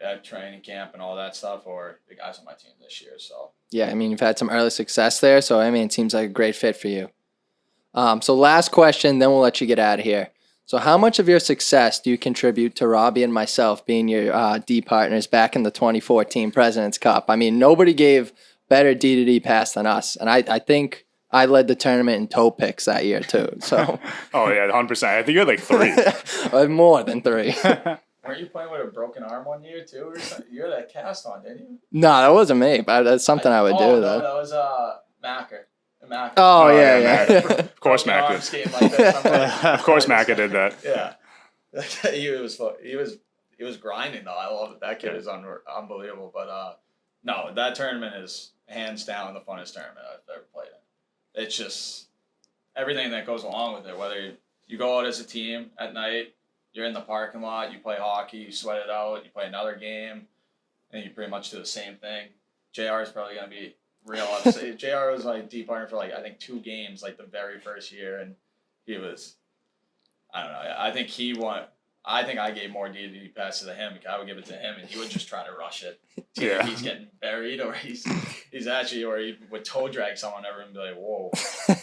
at training camp and all that stuff, or the guys on my team this year. So yeah, I mean you've had some early success there, so I mean it seems like a great fit for you. So last question, then we'll let you get out of here. So how much of your success do you contribute to Robbie and myself being your D partners back in the 2014 President's Cup? I mean, nobody gave better D-to-D pass than us, and I think I led the tournament in toe picks that year too. So Oh yeah, 100%. I think you had like 3. more than 3. weren't you playing with a broken arm one year too, or something? You had that cast on, didn't you? No, that wasn't me, but that's something I would do no, though. that was Macker. Oh, Oh, yeah, yeah, yeah. Of course, Broken Mac arm did. skating like this. I'm like, Of course, Macca did that. yeah. he was grinding though. I love it. That kid is unbelievable. But no, that tournament is hands down the funnest tournament I've ever played in. It's just everything that goes along with it. Whether you go out as a team at night, you're in the parking lot, you play hockey, you sweat it out, you play another game, and you pretty much do the same thing. JR is probably gonna be real upset. JR was like D partner for I think 2 games the very first year, and he was, I don't know. I think he won. I think I gave more D passes to him because I would give it to him, and he would just try to rush it. Yeah. He's getting buried, or he's actually, or he would toe drag someone over and be like, whoa.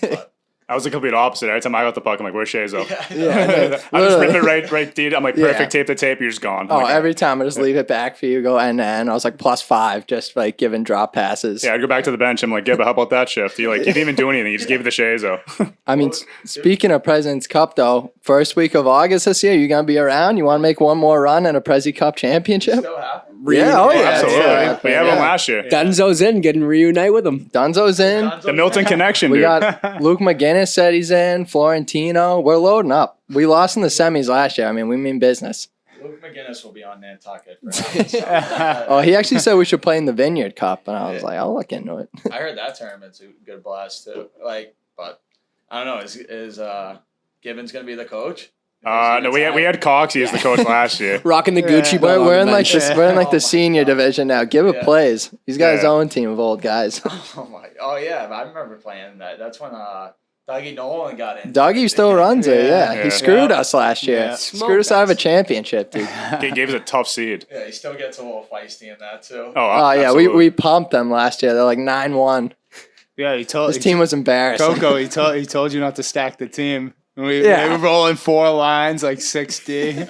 But, I was the complete opposite. Every time I got the puck, I'm like, where's Shea's up? Yeah. I just rip it right, dude. I'm like, Yeah. perfect, tape to tape, you're just gone. I'm Oh, like, every time I just leave it back for you, go end to end. I was like +5, just like giving drop passes. Yeah, I'd go back to the bench. I'm like, yeah, but how about that shift? You didn't even do anything. You just gave it to Sheazo. I mean, speaking of President's Cup, though, first week of August this year, you gonna be around? You want to make one more run at a Prezi Cup championship? Still happen? Yeah, oh yeah, Absolutely. yeah. We had one last year. Dunzo's in, getting reunite with him. Dunzo's in. The Milton connection, We dude. got Luke McGinnis said he's in. Florentino. We're loading up. We lost in the semis last year. I mean, we mean business. Luke McGinnis will be on Nantucket. For Oh, he actually said we should play in the Vineyard Cup, and I was like, I'll look into it. I heard that tournament's a good blast too. But I don't know. Is Gibbons gonna be the coach? No, we had Coxie as the coach last year. Rocking the Gucci We're, belt. we're on in the like bench. this. We're in like Oh the my senior God. division now. Give Yeah. plays. He's got his Yeah. own team of old guys. Oh my! Oh yeah, I remember playing that. That's when Dougie Nolan got in. Dougie still runs it. Yeah, Yeah. he screwed us last year. Yeah. Screwed us out of a championship, dude. Gave us a tough seed. Yeah, he still gets a little feisty in that too. Oh yeah, we pumped them last year. They're like 9-1. Yeah, he told This team was embarrassing. Coco. He told you not to stack the team. We Yeah. were rolling 4 lines like 6D.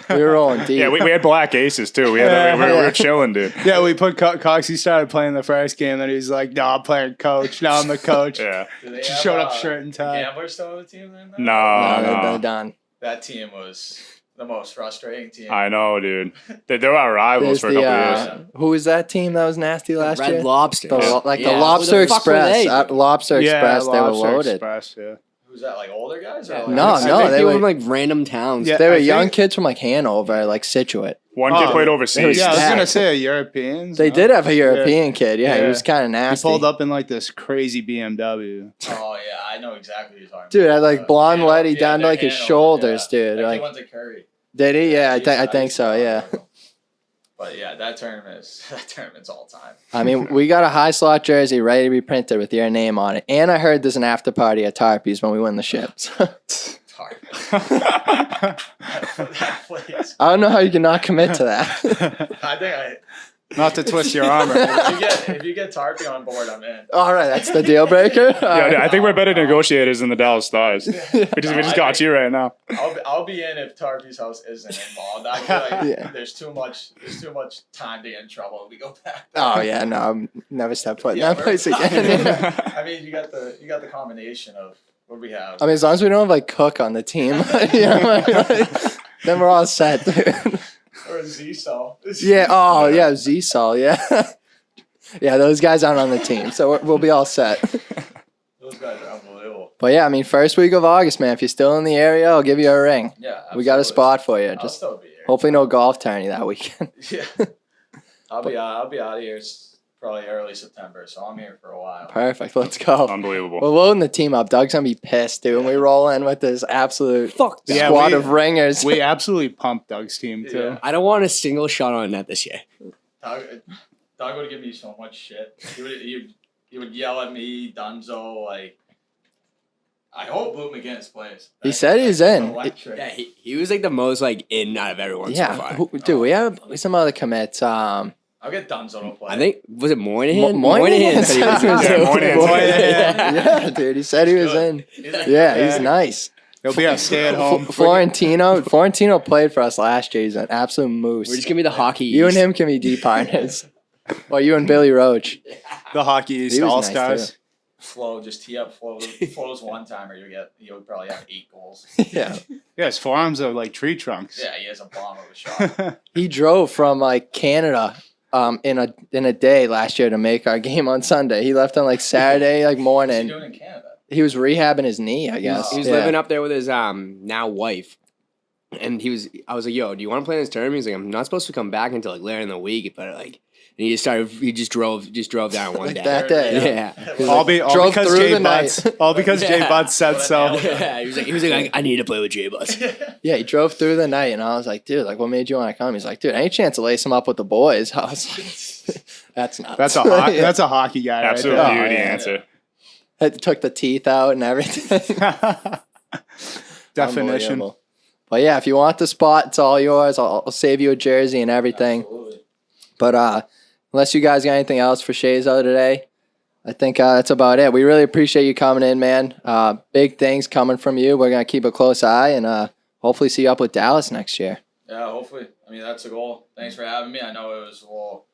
We were rolling deep. Yeah, we had black aces too. We were chilling, dude. Yeah, we put Cox. He started playing the first game, then he's like, "No, I'm playing coach. Now I'm the coach." Yeah. Do they Just have, showed up shirt and the tie. Gamblers still on the team then? No, they're No. done. That team was the most frustrating team. I know, dude. They were our rivals There's for a the couple years. who was that team that was nasty last Red year? Lobster. The Yeah. Lobster Who the fuck were Express. they? Lobster Express. They were Lobster loaded. Express, yeah. Who's that? Like older guys? Or like No, I think they they were- were from like random towns. Yeah. They were I young think- kids from like Hanover, like Situate. One kid Oh, played they overseas. were Yeah, I was stacked. gonna say Europeans. They no? did have a European kid. Yeah, he Yeah. was kind of He nasty. pulled up in like this crazy BMW. Oh yeah, I know exactly who you're talking Dude, about. had like blonde Hanover- letty down to they're like his Hanover, shoulders, yeah. dude. That Like, kid went to Curry. did he? Yeah, I used think so. to Yeah. follow him. But yeah, that tournament's all time. I mean, we got a high slot jersey ready to be printed with your name on it, and I heard there's an after party at Tarpey's when we win the ships. It's hard. That place. I don't know how you can not commit to that. I think Not to twist your arm. if you get Tarpey on board, I'm in. All right, that's the deal breaker. Yeah, dude, I think we're better negotiators than the Dallas Stars. We just got you right now. I'll be in if Tarpey's house isn't involved. I feel like Yeah. there's too much time to get in trouble. We go back. Oh yeah, no, I'm never step foot in Yeah, that place again. I mean, you got the combination of what we have. I mean, as long as we don't have like Cook on the team, you know, then we're all set, dude. Or Z-Sol. Yeah. Oh yeah, Z-Sol. Yeah. Yeah, those guys aren't on the team, so we'll be all set. Those guys are unbelievable. But yeah, I mean, first week of August, man. If you're still in the area, I'll give you a ring. Yeah, We got a absolutely. spot for you. I'll Just still be here. hopefully no golf tourney that weekend. Yeah. I'll be out of here probably early September, so I'm here for a while. Perfect. Let's go. Unbelievable. We're loading the team up. Doug's gonna be pissed, dude. When we roll in with this absolute Fuck. Yeah, squad we- of ringers. We absolutely pumped Doug's team too. Yeah. I don't want a single shot on net this year. Doug would give me so much shit. He would yell at me, Dunzo, like. I hope Luke McGinnis plays. He said he's in. Electric. Yeah, he was like the most like in out of everyone so Yeah, far. dude. We have some other commits. I'll get Dunzo to play. I think was it Moynihan? Moynihan said he was in said too. he was Moynihan. Yeah, dude. He said he was in. Yeah, he's nice. He'll be a stay-at-home. Florentino played for us last year. He's an absolute moose. We're just gonna be the hockey. You and East. him can be D partners. Or you and Billy Roach. The Hockey East He was All nice, Stars. Flo, just tee up Flo's one timer. You'll probably have 8 goals. Yeah. Yeah, his forearms are like tree trunks. Yeah, he has a bomb of a shot. He drove from like Canada in a day last year to make our game on Sunday. He left on like Saturday like What's he morning. doing in Canada? He was rehabbing his knee, I guess. He was Yeah. living up there with his now wife. And I was like, yo, do you want to play in this tournament? He's like, I'm not supposed to come back until like later in the week, but like, and he just drove down one Like day. that day. Yeah. All Drove because through Jay the Butts. night. All because Jay Yeah. Butts said so. Yeah, he was like, I need to play with Jay Bus. Yeah, he drove through the night, and I was like, dude, like, what made you want to come? He's like, dude, any chance to lace him up with the boys? I was like, that's nuts. That's a hockey guy Absolute right beauty yeah. answer. It took the teeth out and everything. there. Definition. Unbelievable. But yeah, if you want the spot, it's all yours. I'll save you a jersey and everything. Absolutely. But unless you guys got anything else for Shea's out today, I think that's about it. We really appreciate you coming in, man. Big things coming from you. We're going to keep a close eye and hopefully see you up with Dallas next year. Yeah, hopefully. I mean, that's the goal. Thanks for having me. I know it was a little.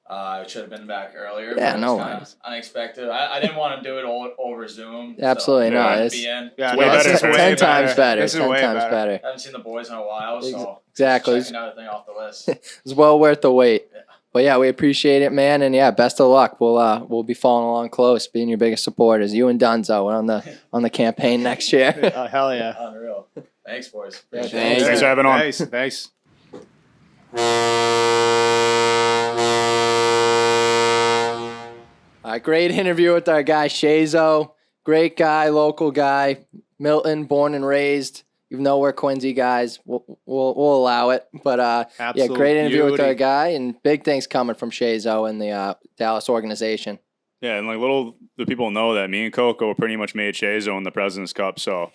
I should have been back earlier. Yeah, but no it's kinda worries. Unexpected. I didn't want to do it all over Zoom. Absolutely so not. I wanted to It's- be in. Yeah, way no, better this is for way 10 times better. This is 10 way times better. better. Haven't seen the boys in a while, so Exactly. checking another thing off the list. It's well worth the wait. Yeah. But yeah, we appreciate it, man. And yeah, best of luck. We'll be following along close, being your biggest supporters. You and Dunzo on the campaign next year. Oh, hell yeah. Unreal. Thanks, boys. Yeah, Appreciate thanks. it. Thanks for having on. Thanks. Great interview with our guy Shea. Great guy, local guy, Milton, born and raised. Even though we're Quincy guys, we'll allow it. But yeah, Absolute great interview with our beauty. guy, and big things coming from Shea and the Dallas organization. Yeah, and like little the people know that me and Coco pretty much made Shea in the President's Cup. So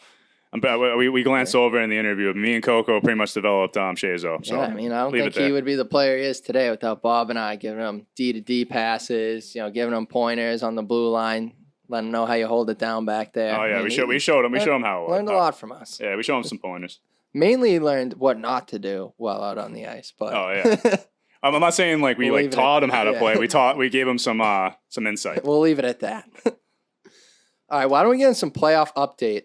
we glanced over in the interview. Me and Coco pretty much developed Shea. So Yeah, I mean, I don't leave think it there. he would be the player he is today without Bob and I giving him D-to-D passes, giving him pointers on the blue line, letting him know how you hold it down back there. Oh I yeah, mean, we he showed him how. learned a lot from us. Yeah, we showed him some pointers. Mainly he learned what not to do while out on the ice. But Oh, yeah. I'm not saying like we We'll like leave it taught at- him how to yeah. play. We gave him some insight. we'll leave it at that. All right, why don't we get in some playoff update?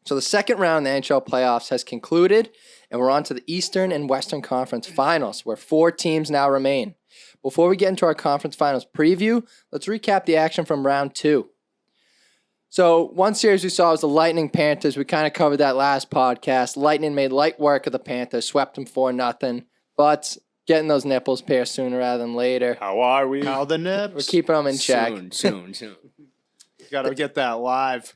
So the second round of the NHL Playoffs has concluded, and we're on to the Eastern and Western Conference Finals, where 4 teams now remain. Before we get into our conference finals preview, let's recap the action from round 2. So one series we saw was the Lightning Panthers. We kind of covered that last podcast. Lightning made light work of the Panthers, swept them 4-0, but getting those nipples pierced sooner rather than later. How are we? How the We're nips. keeping them in check. Soon. Gotta get that live.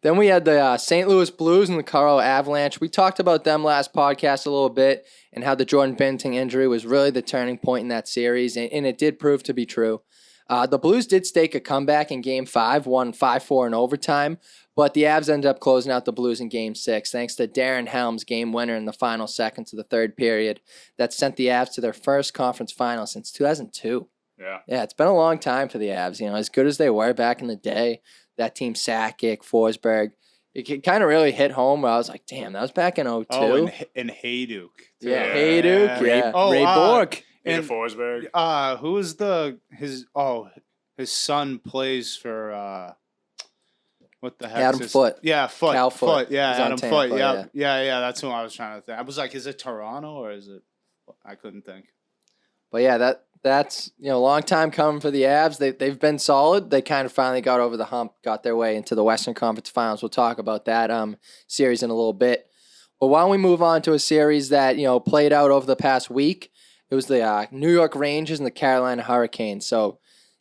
Then we had the St. Louis Blues and the Colorado Avalanche. We talked about them last podcast a little bit and how the Jordan Binnington injury was really the turning point in that series, and it did prove to be true. The Blues did stake a comeback in Game 5, won 5-4 in overtime, but the Avs ended up closing out the Blues in Game 6 thanks to Darren Helm's game winner in the final seconds of the third period that sent the Avs to their first conference final since 2002. Yeah. Yeah, it's been a long time for the Avs. As good as they were back in the day, that team, Sakic, Forsberg, it kind of really hit home where I was like, damn, that was back in 02. Oh, and Hayduk. yeah, Yeah. Hayduk, yeah. Oh, Ray Bork. Peter And Forsberg. who is his son plays for what the heck? Adam Foote. Yeah, Foote. Cal Foote. Yeah, He's on Adam Tampa, Foote. yeah. Yeah, that's who I was trying to think. I was like, is it Toronto or is it? I couldn't think. But yeah, that's a long time coming for the Avs. They've been solid. They kind of finally got over the hump, got their way into the Western Conference Finals. We'll talk about that series in a little bit. But why don't we move on to a series that played out over the past week? It was the New York Rangers and the Carolina Hurricanes. So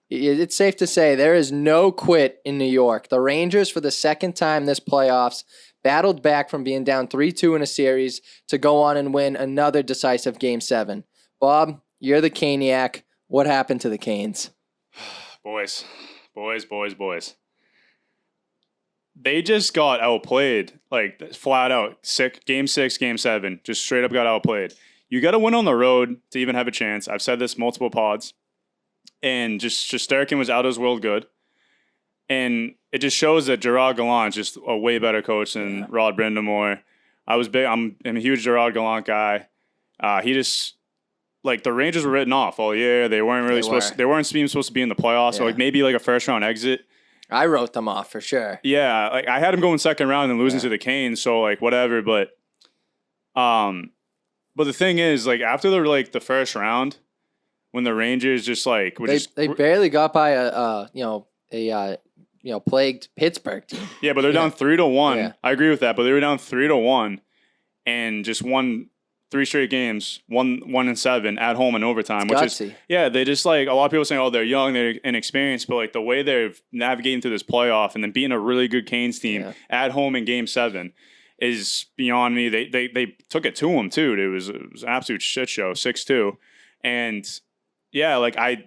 it's safe to say there is no quit in New York. The Rangers, for the second time this playoffs, battled back from being down 3-2 in a series to go on and win another decisive Game 7. Bob, you're the Caniac. What happened to the Canes? Boys. They just got outplayed, like flat out. Game 6, Game 7, just straight up got outplayed. You got to win on the road to even have a chance. I've said this multiple pods. And just Shesterkin was out of his world good. And it just shows that Gerard Gallant's just a way better coach than Rod Brindamore. I'm a huge Gerard Gallant guy. He just, like, the Rangers were written off all year. They weren't really they weren't even supposed to be in the playoffs. So Yeah. like maybe like a first round exit. I wrote them off for sure. Yeah, like I had him going second round and losing to the Canes, so like whatever. But the thing is, like after the first round, when the Rangers just like They barely got by a plagued Pittsburgh team. yeah, but they're down 3-1. Yeah. I agree with that, but they were down 3-1, and just won 3 straight games, 1-7 at home in overtime, which is Gutsy. they just like a lot of people saying, oh, they're young, they're inexperienced, but like the way they're navigating through this playoff and then beating a really good Canes team at home in Game 7 is beyond me. They took it to them too. It was an absolute shit show, 6-2, and yeah, like I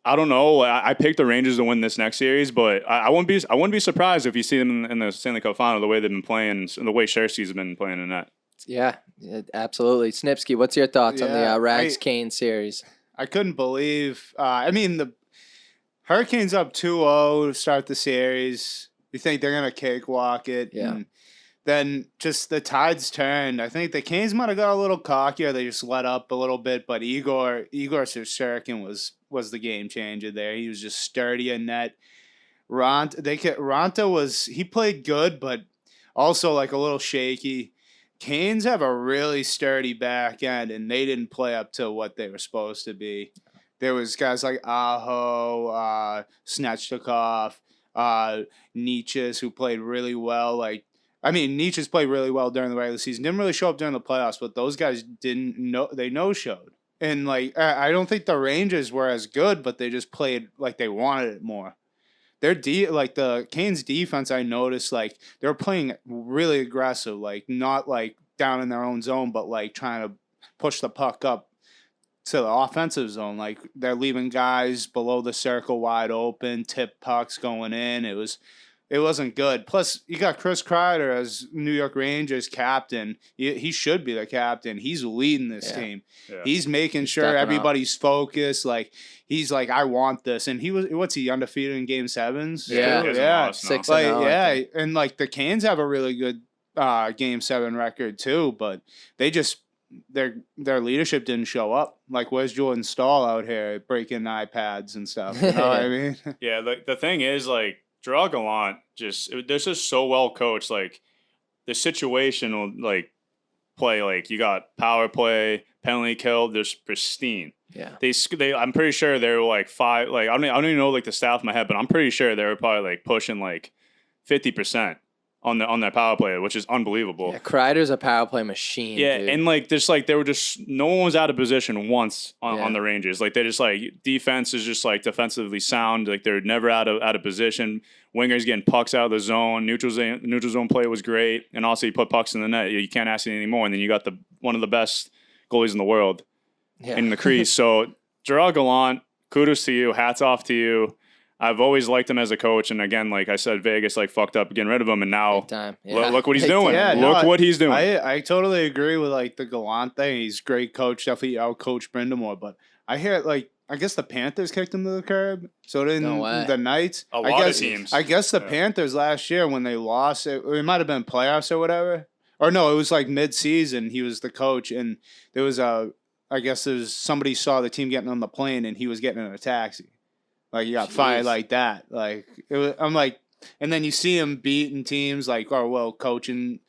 don't know. I picked the Rangers to win this next series, but I wouldn't be surprised if you see them in the Stanley Cup Final the way they've been playing and the way Shesterkin's been playing in that. Yeah, absolutely. Snipsky, what's your thoughts on Yeah, the Rags Kane series? I couldn't believe. I mean, the Hurricanes up 2-0 to start the series. You think they're gonna cakewalk it? Yeah. And then just the tides turned. I think the Canes might have got a little cocky, or they just let up a little bit. But Igor Shesterkin was the game changer there. He was just sturdy in net. Ranta he played good, but also like a little shaky. Canes have a really sturdy back end, and they didn't play up to what they were supposed to be. There was guys like Aho, Snechnikov, Nietzsche's who played really well. Nietzsche's played really well during the regular season. Didn't really show up during the playoffs, but those guys didn't know. They no-showed. And, I don't think the Rangers were as good, but they just played like they wanted it more. The Canes defense, I noticed, they were playing really aggressive, not down in their own zone, but trying to push the puck up to the offensive zone. They're leaving guys below the circle wide open, tip pucks going in. It wasn't good. Plus, you got Chris Kreider as New York Rangers captain. He should be the captain. He's leading this team. Yeah. He's making sure everybody's focused. He's I want this. And what's he, undefeated in Game 7s? Yeah. Yeah. 6-0. Yeah. And the Canes have a really good Game 7 record too, but they just their leadership didn't show up. Where's Jordan Stahl out here breaking iPads and stuff? You know what I mean? Yeah, the thing is, Gerard Gallant they're just so well coached. The situation will play, you got power play, penalty kill, they're pristine. Yeah. They I'm pretty sure they were 5, I don't even know the stat off my head, but I'm pretty sure they were probably pushing 50% on their power play, which is unbelievable. Yeah, Kreider's a power play machine. Yeah, dude. and they were just, no one was out of position once on the Rangers. They just defense is just defensively sound. They're never out of position. Wingers getting pucks out of the zone. Neutral zone play was great, and also you put pucks in the net. You can't ask it anymore. And then you got one of the best goalies in the world in the crease. So Gerard Gallant, kudos to you. Hats off to you. I've always liked him as a coach, and again, like I said, Vegas fucked up getting rid of him, and now look what he's doing. Yeah, look what he's doing. I totally agree with the Gallant thing. He's a great coach, definitely out-coached Brindamore, but I hear I guess the Panthers kicked him to the curb. So didn't the Knights. A lot of teams. I guess the Panthers last year when they lost, it might have been playoffs or whatever. Or no, it was mid-season. He was the coach, and there was somebody saw the team getting on the plane, and he was getting in a taxi. He got fired like that. And then you see him beating teams coaching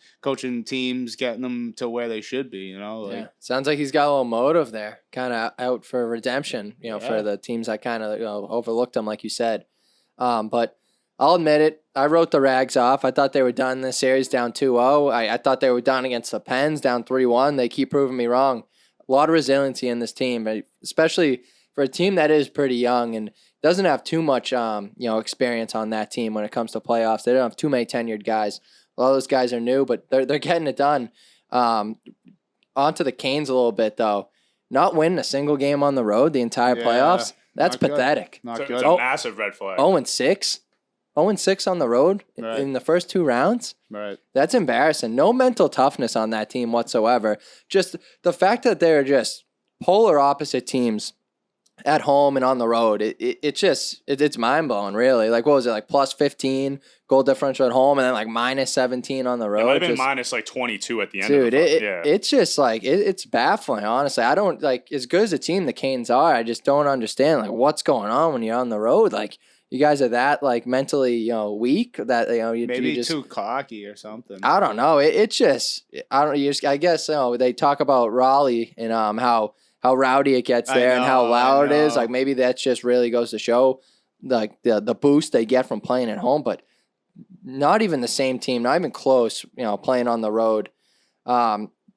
teams, getting them to where they should be, yeah. Sounds like he's got a little motive there, kind of out for redemption, for the teams that kind of overlooked him, like you said. But I'll admit it, I wrote the Rags off. I thought they were done in this series down 2-0. I thought they were done against the Pens down 3-1. They keep proving me wrong. A lot of resiliency in this team, especially for a team that is pretty young and doesn't have too much, experience on that team when it comes to playoffs. They don't have too many tenured guys. A lot of those guys are new, but they're getting it done. Onto the Canes a little bit, though. Not winning a single game on the road the entire playoffs, that's pathetic. Not good. It's a massive red flag. 0-6? 0-6 on the road in the first 2 rounds? Right. That's embarrassing. No mental toughness on that team whatsoever. Just the fact that they're just polar opposite teams at home and on the road, it's mind-blowing, really. What was it, plus 15 goal differential at home and then minus 17 on the road? It might have been minus 22 at the end. Dude, it's just it's baffling, honestly. I don't, as good as a team the Canes are, I just don't understand, what's going on when you're on the road. You guys are that, mentally, weak that, maybe you just too cocky or something. I don't know. I guess, they talk about Raleigh and how rowdy it gets there and how loud it is. Maybe that just really goes to show the boost they get from playing at home, but not even the same team, not even close, playing on the road.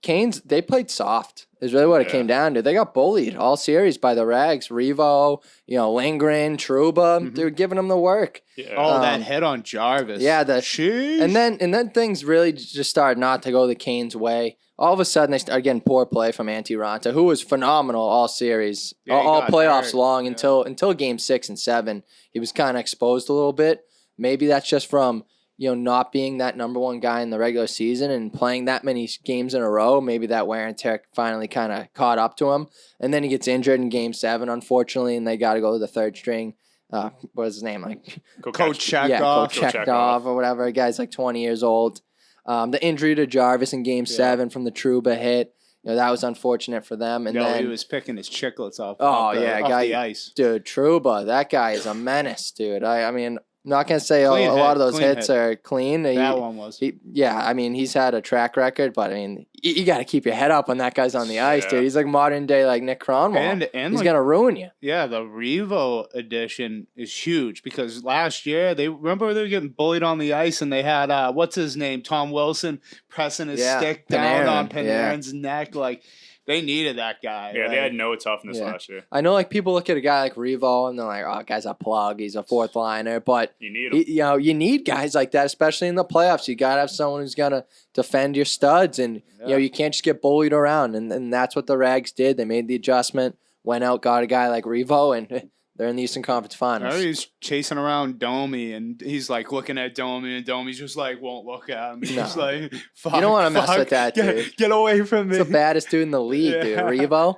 Canes, they played soft is really what it came down to. They got bullied all series by the Rags. Revo, Lindgren, Trouba. Mm-hmm. They were giving them the work. Yeah. That hit on Jarvis. Yeah. Sheesh. And then things really just started not to go the Canes' way. All of a sudden, they started getting poor play from Antti Raanta, who was phenomenal all series, all playoffs long until Game 6 and 7. He was kind of exposed a little bit. Maybe that's just from not being that number one guy in the regular season and playing that many games in a row. Maybe that wear and tear finally kind of caught up to him. And then he gets injured in Game 7, unfortunately, and they got to go to the third string what's his name? Like Coach Chekhov. Yeah, Coach Chekhov. Chekhov or whatever. The guy's like 20 years old. The injury to Jarvis in Game 7 from the Trouba hit. That was unfortunate for them. And then he was picking his chiclets off. Oh, off guy, the ice. Dude, Trouba, that guy is a menace, dude. I mean, I'm not going to say a Clean lot of hit, those clean hits hit. are clean. That one was. I mean, he's had a track record, but I mean, you got to keep your head up when that guy's on the ice, Yeah. dude. He's like modern day, like Nick Cronwall. And he's like, going to ruin you. Yeah, the Revo edition is huge because last year they were getting bullied on the ice and they had what's his name, Tom Wilson pressing his stick down on Panarin's neck. Like they needed that guy. Yeah, like, they had no toughness last year. I know, like people look at a guy like Revo and they're like, "Oh, guy's a plug. He's a fourth liner." But You need him. you need guys like that, especially in the playoffs. You got to have someone who's gonna defend your studs, and you can't just get bullied around. And that's what the Rags did. They made the adjustment, went out, got a guy like Revo, and they're in the Eastern Conference Finals. He's chasing around Domi, and he's like looking at Domi, and Domi's just like won't look at him. He's just like, fuck, You don't want to mess fuck, with that, dude. Get away from me. He's the baddest dude in the league, dude, Revo.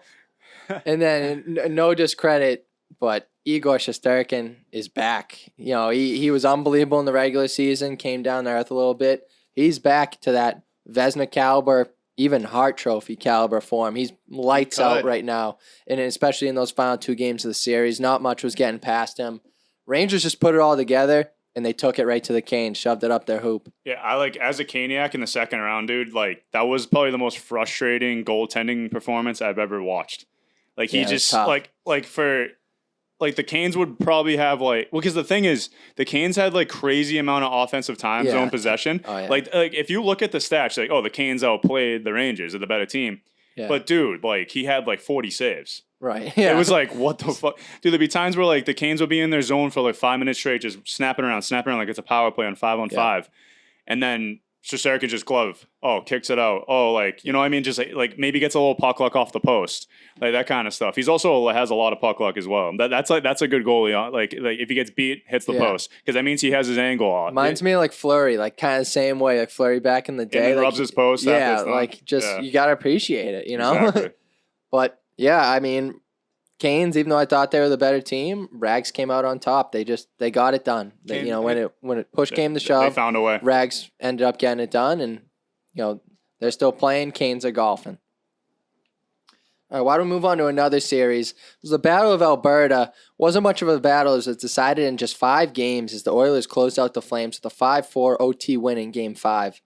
And then, no discredit, but Igor Shesterkin is back. He was unbelievable in the regular season, came down to earth a little bit. He's back to that Vezina caliber, even Hart Trophy caliber form. He's lights out right now, and especially in those final 2 games of the series, not much was getting past him. Rangers just put it all together, and they took it right to the Canes, shoved it up their hoop. Yeah, I like as a Caniac in the second round, dude. Like that was probably the most frustrating goaltending performance I've ever watched. Like he just like the Canes would probably have because the thing is the Canes had like crazy amount of offensive time zone possession. Oh, yeah. Like if you look at the stats, like the Canes outplayed the Rangers, are the better team. Yeah. But dude, like he had like 40 saves. Right. Yeah. It was like, what the fuck? Dude, there'd be times where like the Canes would be in their zone for like 5 minutes straight, just snapping around like it's a power play on 5-on-5. And then Shesterkin just glove. Kicks it out. You know what I mean? Just like maybe gets a little puck luck off the post. Like that kind of stuff. He's also has a lot of puck luck as well. That's a good goalie. Like if he gets beat, hits the post. Because that means he has his angle on. Reminds me of like Fleury, like kind of the same way, like Fleury back in the day. And like, rubs his post. Yeah, like just you gotta appreciate it, Exactly. But yeah, I mean, Canes, even though I thought they were the better team, Rags came out on top. They got it done. When push came to shove, they found a way. Rags ended up getting it done, and they're still playing. Canes are golfing. All right, why don't we move on to another series? It was the Battle of Alberta. Wasn't much of a battle as it was decided in just 5 games as the Oilers closed out the Flames with a 5-4 OT win in Game 5.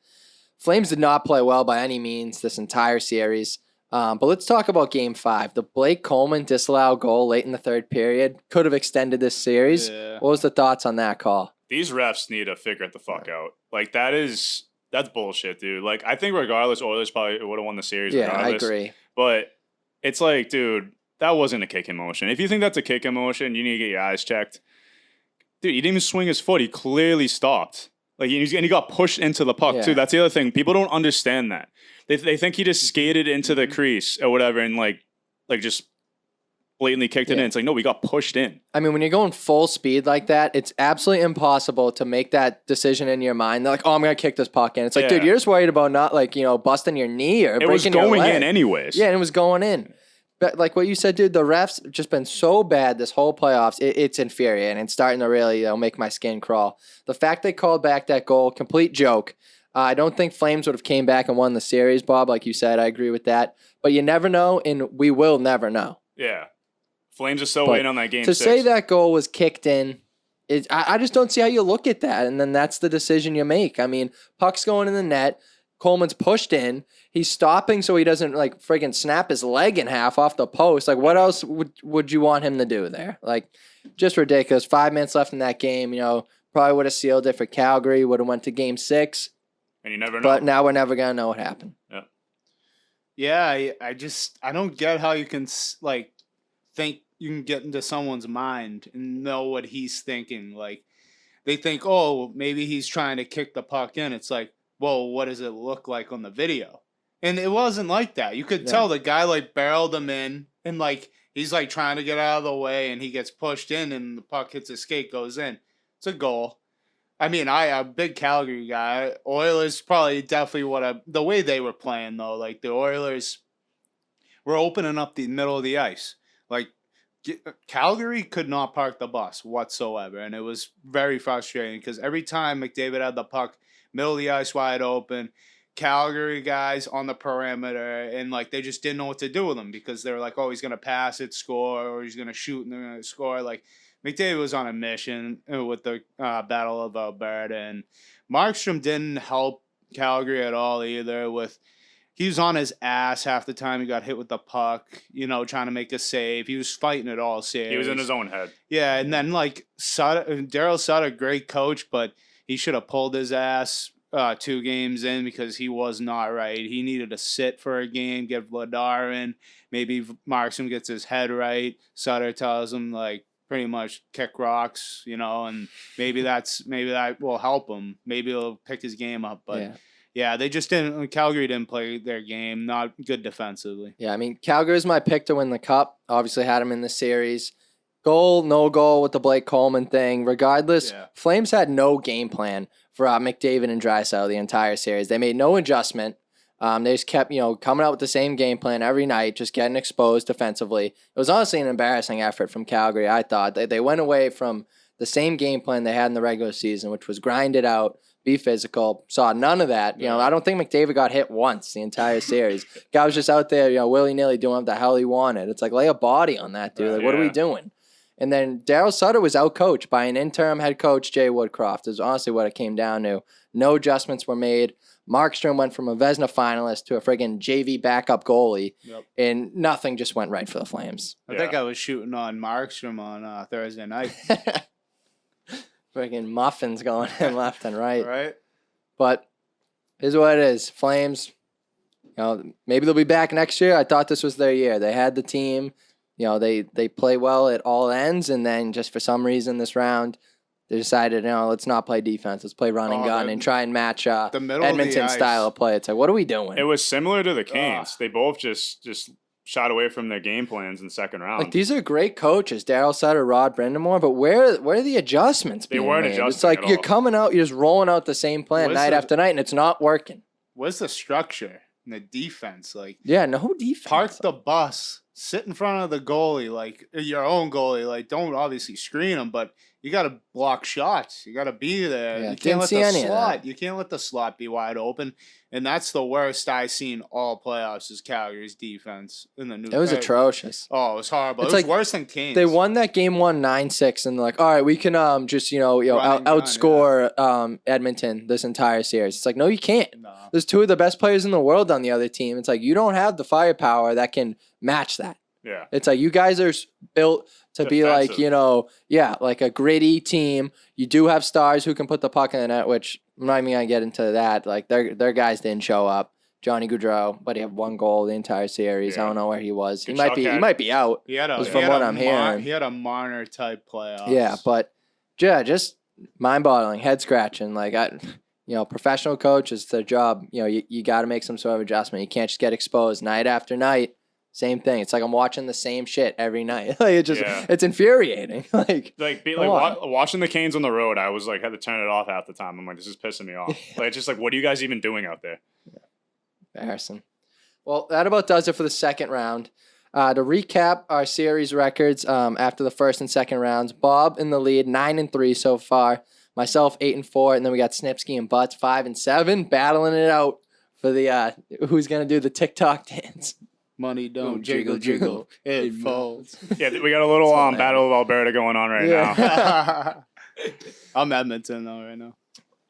Flames did not play well by any means this entire series. But let's talk about Game 5. The Blake Coleman disallowed goal late in the third period could have extended this series. Yeah. What was the thoughts on that call? These refs need to figure it the fuck out. Like that's bullshit, dude. Like I think regardless, Oilers probably would have won the series. Yeah, regardless. I agree. But it's like, dude, that wasn't a kick in motion. If you think that's a kick in motion, you need to get your eyes checked. Dude, he didn't even swing his foot. He clearly stopped. Like, and he got pushed into the puck, too. That's the other thing. People don't understand that. They think he just skated into the crease or whatever and, like just blatantly kicked it in. It's like, no, we got pushed in. I mean, when you're going full speed like that, it's absolutely impossible to make that decision in your mind. They're like, I'm going to kick this puck in. It's like, dude, you're just worried about not, busting your knee or breaking your leg. It was going in anyways. Yeah, and it was going in. But like what you said, dude, the refs have just been so bad this whole playoffs. It's infuriating. It's starting to really make my skin crawl. The fact they called back that goal, complete joke. I don't think Flames would have came back and won the series, Bob. Like you said, I agree with that. But you never know, and we will never know. Yeah. Flames are so waiting on that game to 6. say that goal was kicked in, I just don't see how you look at that, and then that's the decision you make. I mean, puck's going in the net. Coleman's pushed in. He's stopping so he doesn't friggin' snap his leg in half off the post. Like, what else would you want him to do there? Like, just ridiculous. 5 minutes left in that game. Probably would have sealed it for Calgary. Would have went to Game 6. And you never know. But now we're never gonna know what happened. Yeah. Yeah, I don't get how you can think you can get into someone's mind and know what he's thinking. Like they think, maybe he's trying to kick the puck in. It's like, well, what does it look like on the video? And it wasn't like that. You could tell the guy barreled him in and he's trying to get out of the way and he gets pushed in and the puck hits his skate, goes in. It's a goal. I mean, I'm a big Calgary guy. Oilers probably definitely the way they were playing though. Like the Oilers were opening up the middle of the ice. Like Calgary could not park the bus whatsoever, and it was very frustrating because every time McDavid had the puck, middle of the ice wide open, Calgary guys on the perimeter, and like they just didn't know what to do with him because they were like, oh, he's gonna pass it, score, or he's gonna shoot and they're gonna score. Like McDavid was on a mission with the Battle of Alberta, and Markstrom didn't help Calgary at all either. He was on his ass half the time. He got hit with the puck, trying to make a save. He was fighting it all series. He was in his own head. Yeah, and then like Daryl Sutter, great coach, but he should have pulled his ass 2 games in because he was not right. He needed to sit for a game, get Vladar in. Maybe Markstrom gets his head right. Sutter tells him like pretty much kick rocks, and maybe that will help him. Maybe he'll pick his game up, but. Yeah, they just didn't. Calgary didn't play their game. Not good defensively. Yeah, I mean, Calgary's my pick to win the cup. Obviously, had him in the series. Goal, no goal with the Blake Coleman thing. Regardless, Flames had no game plan for McDavid and Draisaitl the entire series. They made no adjustment. They just kept, coming out with the same game plan every night, just getting exposed defensively. It was honestly an embarrassing effort from Calgary, I thought. They went away from the same game plan they had in the regular season, which was grind it out, be physical. Saw none of that. I don't think McDavid got hit once the entire series. Guy was just out there, willy-nilly doing what the hell he wanted. It's like, lay a body on that dude. Like, what are we doing? And then Daryl Sutter was outcoached by an interim head coach, Jay Woodcroft, is honestly what it came down to. No adjustments were made. Markstrom went from a Vezina finalist to a friggin' JV backup goalie, and nothing just went right for the Flames. I think I was shooting on Markstrom on Thursday night. Friggin' muffins going in left and right. Right. But here's what it is. Flames, maybe they'll be back next year. I thought this was their year. They had the team. They play well at all ends, and then just for some reason this round, they decided, let's not play defense. Let's play run and gun and try and match Edmonton's style of play. It's like, what are we doing? It was similar to the Canes. They both just shot away from their game plans in the second round. Like, these are great coaches, Daryl Sutter, Rod Brindamore, but where are the adjustments being weren't made? adjusting It's like at you're all. coming out, you're just rolling out the same plan night after night, and it's not working. What's the structure in the defense? Like, No defense. Park the bus, sit in front of the goalie, like your own goalie. Like, don't obviously screen him, but you got to block shots. You got to be there. Yeah, you can't let didn't see the any of slot. that. You can't let the slot be wide open. And that's the worst I've seen all playoffs is Calgary's defense in the new. It was atrocious. Oh, it was horrible. It's It was like worse than Canes. They won that game 9-6, and they're like, all right, we can just outscore Edmonton this entire series. It's like, no, you can't. No. There's 2 of the best players in the world on the other team. It's like, you don't have the firepower that can match that. Yeah. It's like, you guys are built to be like, Defensive. like a gritty team. You do have stars who can put the puck in the net, which I'm not even going to get into that. Like, their guys didn't show up. Johnny Gaudreau, but he had 1 goal the entire series. I don't know where he was. He might be out. He had a, from what I'm hearing. He had a Marner type playoffs. Yeah, but just mind-boggling, head-scratching. Like, professional coach, it's their job. You got to make some sort of adjustment. You can't just get exposed night after night. Same thing. It's like I'm watching the same shit every night. Like, it's infuriating. Watching the Canes on the road, I was like, had to turn it off half the time. I'm like, this is pissing me off. Like, it's just like, what are you guys even doing out there? Embarrassing. Well, that about does it for the second round. To recap our series records after the first and second rounds, Bob in the lead, 9-3 so far. Myself, 8-4, and then we got Snipsky and Butts, 5-7, battling it out for the who's gonna do the TikTok dance. Money don't jiggle, jiggle. It falls. Yeah, we got a little Battle of Alberta going on right now. I'm Edmonton, though, right now.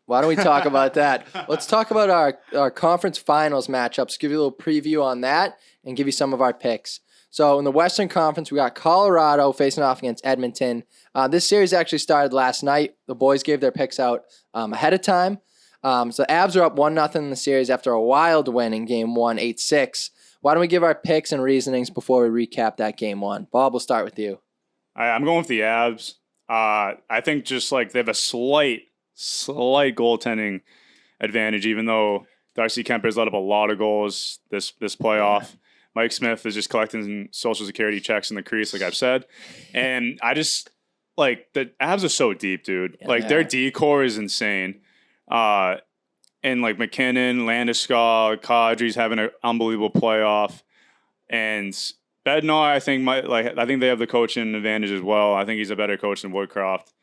Why don't we talk about that? Let's talk about our conference finals matchups, give you a little preview on that, and give you some of our picks. So in the Western Conference, we got Colorado facing off against Edmonton. This series actually started last night. The boys gave their picks out ahead of time. So the Avs are up 1-0 in the series after a wild win in Game 1, 8-6. Why don't we give our picks and reasonings before we recap that Game 1? Bob, we'll start with you. I'm going with the Avs. I think just like they have a slight goaltending advantage, even though Darcy Kemper's let up a lot of goals this playoff. Mike Smith is just collecting Social Security checks in the crease, like I've said. And I just, like, the Avs are so deep, dude. Yeah, their D-core is insane. And, like, McKinnon, Landeskog, Kadri's having an unbelievable playoff. And Bednar, I think I think they have the coaching advantage as well. I think he's a better coach than Woodcroft.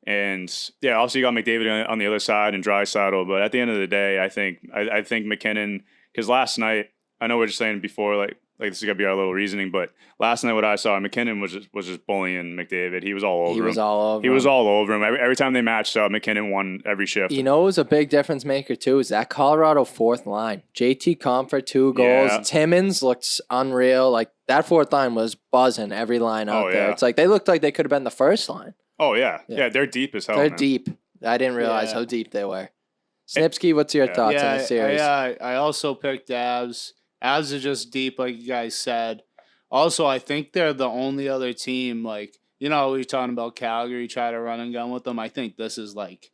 And yeah, also you got McDavid on the other side and Draisaitl. But at the end of the day, I think McKinnon, because last night, I know we're just saying before like this is gonna be our little reasoning, but last night what I saw, McKinnon was just bullying McDavid. He was all over him. He was all over He was all over him. Every time they matched up, McKinnon won every shift. You know, it was a big difference maker too. Is that Colorado fourth line? JT Comfort 2 goals. Yeah. Timmins looked unreal. Like that fourth line was buzzing every line out there. Yeah. It's like they looked like they could have been the first line. Oh yeah, Yeah. they're deep as hell. They're man. deep. I didn't realize Yeah. how deep they were. Snipsky, what's your thoughts on the series? I also picked Avs. Avs are just deep, like you guys said. Also, I think they're the only other team, like, we were talking about Calgary, try to run and gun with them. I think this is, like,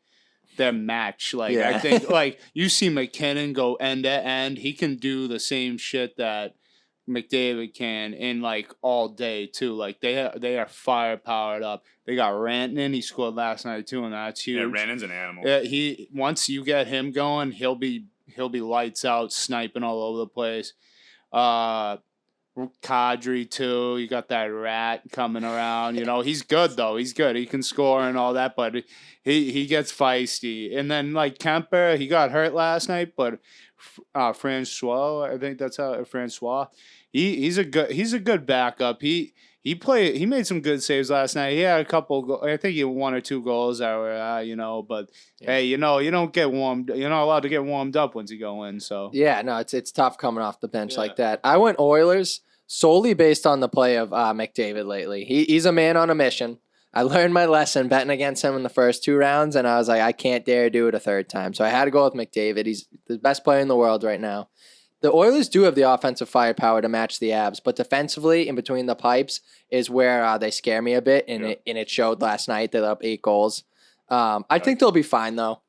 their match. Like, Yeah. I think, like, you see McKinnon go end to end. He can do the same shit that McDavid can in, like, all day, too. Like, they are fire-powered up. They got Rantanen. He scored last night, too, and that's huge. Yeah, Rannon's an animal. Yeah, once you get him going, he'll be lights out, sniping all over the place. Kadri too. You got that rat coming around. He's good though. He's good. He can score and all that, but he gets feisty. And then like Kemper, he got hurt last night, but Francois, I think that's how Francois. He's a good backup. He made some good saves last night. He had a couple. I think he had 1 or 2 goals that were, But hey, you don't get warmed. You're not allowed to get warmed up once you go in. So Yeah, no, it's tough coming off the bench Yeah. like that. I went Oilers solely based on the play of McDavid lately. He's a man on a mission. I learned my lesson betting against him in the first 2 rounds, and I was like, I can't dare do it a third time. So I had to go with McDavid. He's the best player in the world right now. The Oilers do have the offensive firepower to match the Avs, but defensively, in between the pipes, is where they scare me a bit, and it showed last night. They let up 8 goals. I think they'll be fine, though.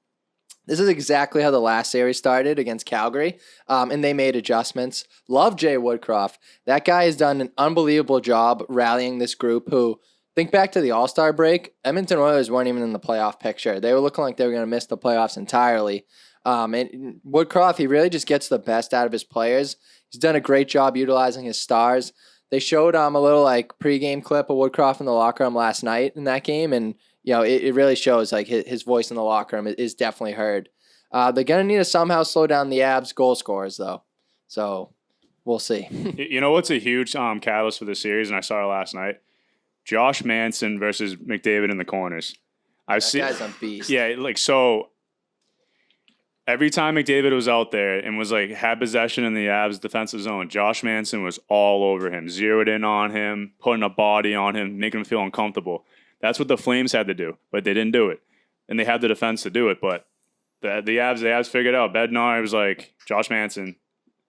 This is exactly how the last series started against Calgary, and they made adjustments. Love Jay Woodcroft. That guy has done an unbelievable job rallying this group who, think back to the All-Star break, Edmonton Oilers weren't even in the playoff picture. They were looking like they were going to miss the playoffs entirely. And Woodcroft, he really just gets the best out of his players. He's done a great job utilizing his stars. They showed a little like pregame clip of Woodcroft in the locker room last night in that game, and it really shows like his voice in the locker room is definitely heard. They're gonna need to somehow slow down the Avs goal scorers though, so we'll see. You know what's a huge catalyst for the series, and I saw it last night? Josh Manson versus McDavid in the corners. That guy's a beast. Yeah, like so. Every time McDavid was out there and was like had possession in the Avs defensive zone, Josh Manson was all over him, zeroed in on him, putting a body on him, making him feel uncomfortable. That's what the Flames had to do, but they didn't do it, and they had the defense to do it. But the Avs figured out. Bednar was like, Josh Manson,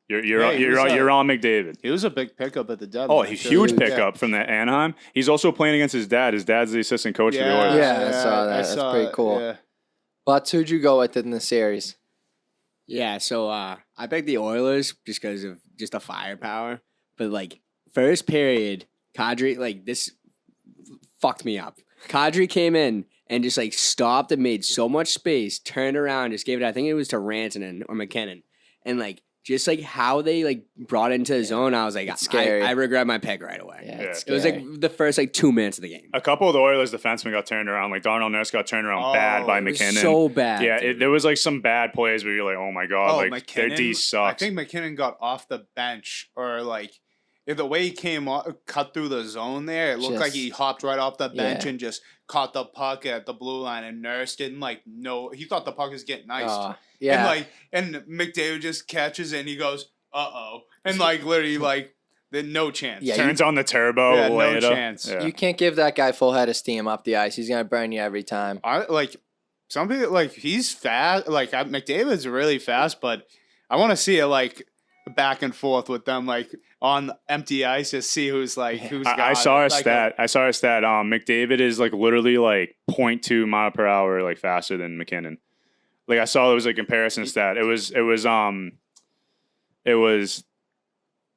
you're on McDavid. he was a big pickup at the deadline. Oh, he's huge pickup from that Anaheim. He's also playing against his dad. His dad's the assistant coach for the Oilers. Yeah, I saw that. That's pretty cool. Yeah. But who'd you go with in the series? Yeah, so I picked the Oilers just because of just the firepower. But, like, first period, Kadri, like, this fucked me up. Kadri came in and just, like, stopped and made so much space, turned around, just gave it, I think it was to Rantanen or McKinnon. And, like, just, like, how they, like, brought it into the zone, I was like, It's scary. I regret my pick right away. Yeah, Yeah. it's It was, scary. like, the first, like, 2 minutes of the game. A couple of the Oilers defensemen got turned around. Like Darnell Nurse got turned around bad by It was McKinnon. so bad. Yeah, dude. there was like some bad plays where you're like, oh my god, like their D I sucks. think McKinnon got off the bench, or like the way he came cut through the zone there, it looked like he hopped right off the bench Yeah. and just caught the puck at the blue line, and Nurse didn't he thought the puck was getting iced. Yeah. And McDavid just catches it and he goes, uh-oh. And literally there's no chance. Yeah, Turns on the turbo. Yeah, no later. chance. Yeah. You can't give that guy full head of steam up the ice. He's gonna burn you every time. Some people he's fast. McDavid's really fast, but I want to see it back and forth with them on empty ice to see who's who's. I saw a stat. McDavid is literally 0.2 mile per hour faster than McKinnon. I saw it was a comparison stat. It was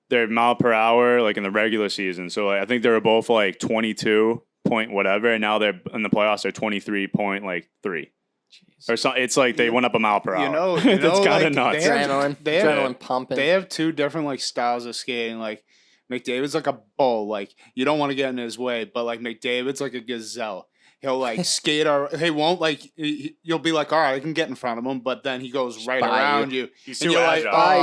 their mile per hour in the regular season. So I think they were both 22 point whatever, and now they're in the playoffs. They're 23.3. Or something. It's they went up a mile per hour. You know That's kind of nuts. They have Adrenaline pumping. They have two different styles of skating. McDavid's like a bull. Like, you don't want to get in his way, but like McDavid's like a gazelle. He'll like skate or he won't like. You'll be like, all right, I can get in front of him, but then he goes right By around you. He's And too you're agile. By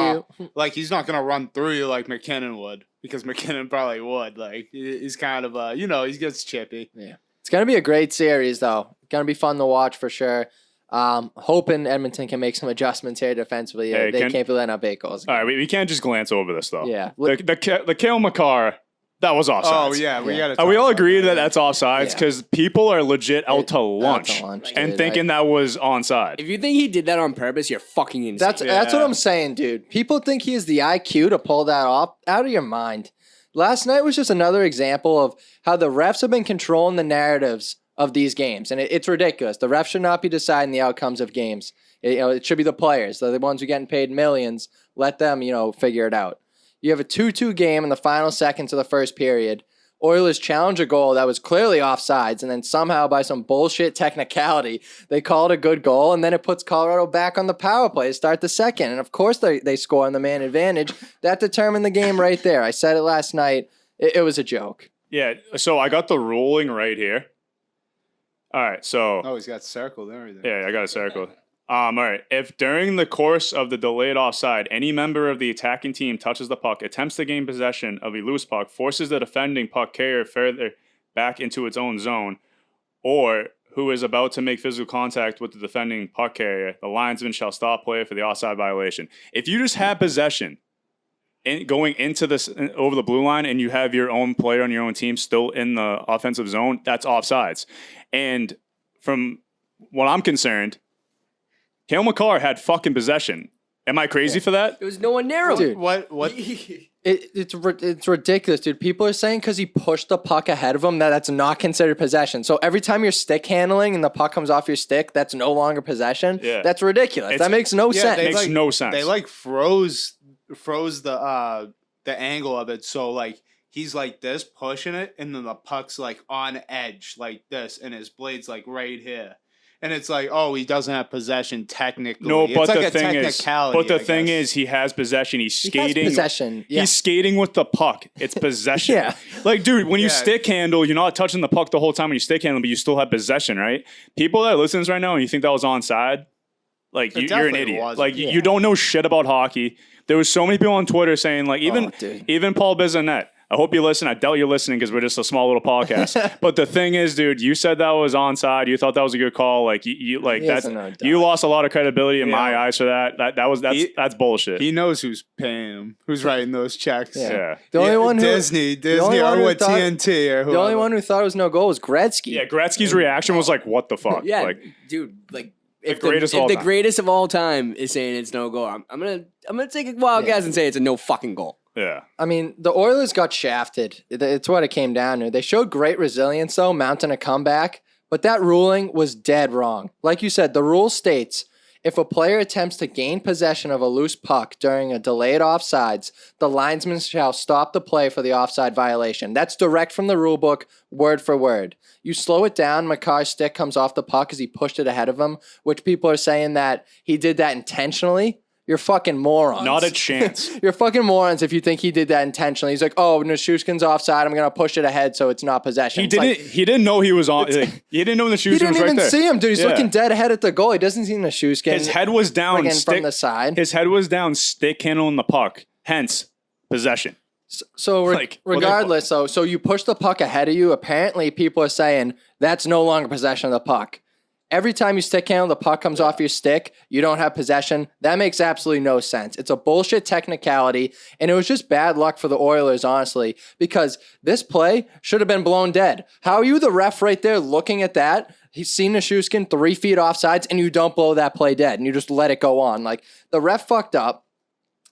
"Oh." Like he's not gonna run through you like McKinnon would, because McKinnon probably would. Like he's kind of he gets chippy. It's going to be a great series, though. Going to be fun to watch for sure. Hoping Edmonton can make some adjustments here defensively. Hey, They can't be letting up 8 goals. All right, we can't just glance over this though. Yeah. The Kale McCarr, that was offsides. Oh yeah, we Yeah. got to. We all agree that that's offsides Yeah. because people are legit out to Out to lunch, lunch, and dude. thinking that was onside. If you think he did that on purpose, you're fucking insane. That's what I'm saying, dude. People think he has the IQ to pull that off. Out of your mind. Last night was just another example of how the refs have been controlling the narratives of these games, and it's ridiculous. The refs should not be deciding the outcomes of games. It should be the players. They're the ones who are getting paid millions. Let them, figure it out. You have a 2-2 game in the final seconds of the first period. Oilers challenge a goal that was clearly offsides, and then somehow by some bullshit technicality, they call it a good goal, and then it puts Colorado back on the power play to start the second. And of course they score on the man advantage. That determined the game right there. I said it last night. It was a joke. Yeah, so I got the ruling right here. All right, so Oh, he's got circled and everything. yeah, I got a circle. All right. If during the course of the delayed offside, any member of the attacking team touches the puck, attempts to gain possession of a loose puck, forces the defending puck carrier further back into its own zone, or who is about to make physical contact with the defending puck carrier, the linesman shall stop play for the offside violation. If you just have possession going into this over the blue line and you have your own player on your own team still in the offensive zone, that's offsides. And from what I'm concerned, Cale McCarr had fucking possession. Am I crazy for that? There was no one near him. Dude. What? It's ridiculous, dude. People are saying because he pushed the puck ahead of him that's not considered possession. So every time you're stick handling and the puck comes off your stick, that's no longer possession. Yeah. That's ridiculous. That makes no sense. they Makes no sense. They like froze the angle of it, so like he's like this pushing it, and then the puck's like on edge like this, and his blade's like right here. And it's like, oh, he doesn't have possession technically. No, It's but like the a thing is, technicality, I thing guess. is, he has possession. He's He has skating. possession. Yeah. He's skating with the puck. It's possession. Yeah. Like, dude, when you Yeah. stick handle, you're not touching the puck the whole time when you stick handle, but you still have possession, right? People that listen to this right now and you think that was onside, like, It you're an definitely idiot. wasn't. Like, Yeah. you don't know shit about hockey. There was so many people on Twitter saying, like, dude. even Paul Bissonnette. I hope you listen. I doubt you're listening because we're just a small little podcast. But the thing is, dude, you said that was onside. You thought that was a good call. Like you like He that's doesn't know you dodge. lost a lot of credibility in my Yeah. eyes for that. That's bullshit. He knows who's paying him, who's writing those checks. Yeah. yeah. The only one who Disney only one or who what thought- TNT or the only whoever. one who thought it was no goal was Gretzky. Yeah, Gretzky's reaction was like, "What the fuck?" Yeah, Like, dude, like if greatest of if all the time. greatest of all time is saying it's no goal, I'm gonna take a wild guess and say it's a no fucking goal. yeah. I mean, the Oilers got shafted. It's what it came down to. They showed great resilience, though, mounting a comeback, but that ruling was dead wrong. Like you said, the rule states if a player attempts to gain possession of a loose puck during a delayed offsides, the linesman shall stop the play for the offside violation. That's direct from the rule book, word for word. You slow it down, McCarr's stick comes off the puck as he pushed it ahead of him, which people are saying that he did that intentionally. You're fucking morons. Not a chance. You're fucking morons if you think he did that intentionally. He's like, oh, Nichushkin's offside. I'm going to push it ahead so it's not possession. He It's like, didn't know he was on. Like, he didn't know the he shoes didn't was right even there. see him, dude. He's Yeah. looking dead ahead at the goal. He doesn't see Nichushkin. His head was down. friggin' from the side. His head was down. Stick handling the puck. Hence possession. So Like, what the regardless, so you push the puck ahead of you. Apparently, people are saying that's no longer possession of the puck. Every time you stick handle, the puck comes off your stick. You don't have possession. That makes absolutely no sense. It's a bullshit technicality, and it was just bad luck for the Oilers, honestly, because this play should have been blown dead. How are you the ref right there looking at that? He's seen Nichushkin 3 feet offsides, and you don't blow that play dead, and you just let it go on. Like, the ref fucked up,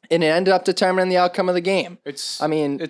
and it ended up determining the outcome of the game. It's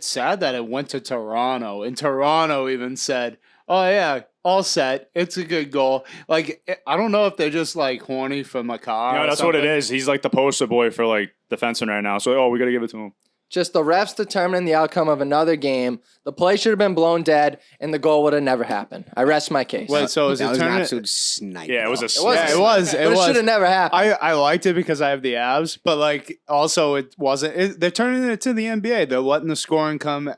sad that it went to Toronto, and Toronto even said, "Oh yeah, all set. It's a good goal." Like, I don't know if they're just like horny for McCarr. Yeah, or that's what it something. is. He's like the poster boy for like defenseman right now. So we got to give it to him. just the refs determining the outcome of another game. The play should have been blown dead, and the goal would have never happened. I rest my case. Wait, so is That it was an turning? absolute snipe. Yeah, it was a. It was. Yeah, it was. But it should have never happened. I liked it because I have the abs, but like also it wasn't. They're turning it to the NBA. They're letting the scoring come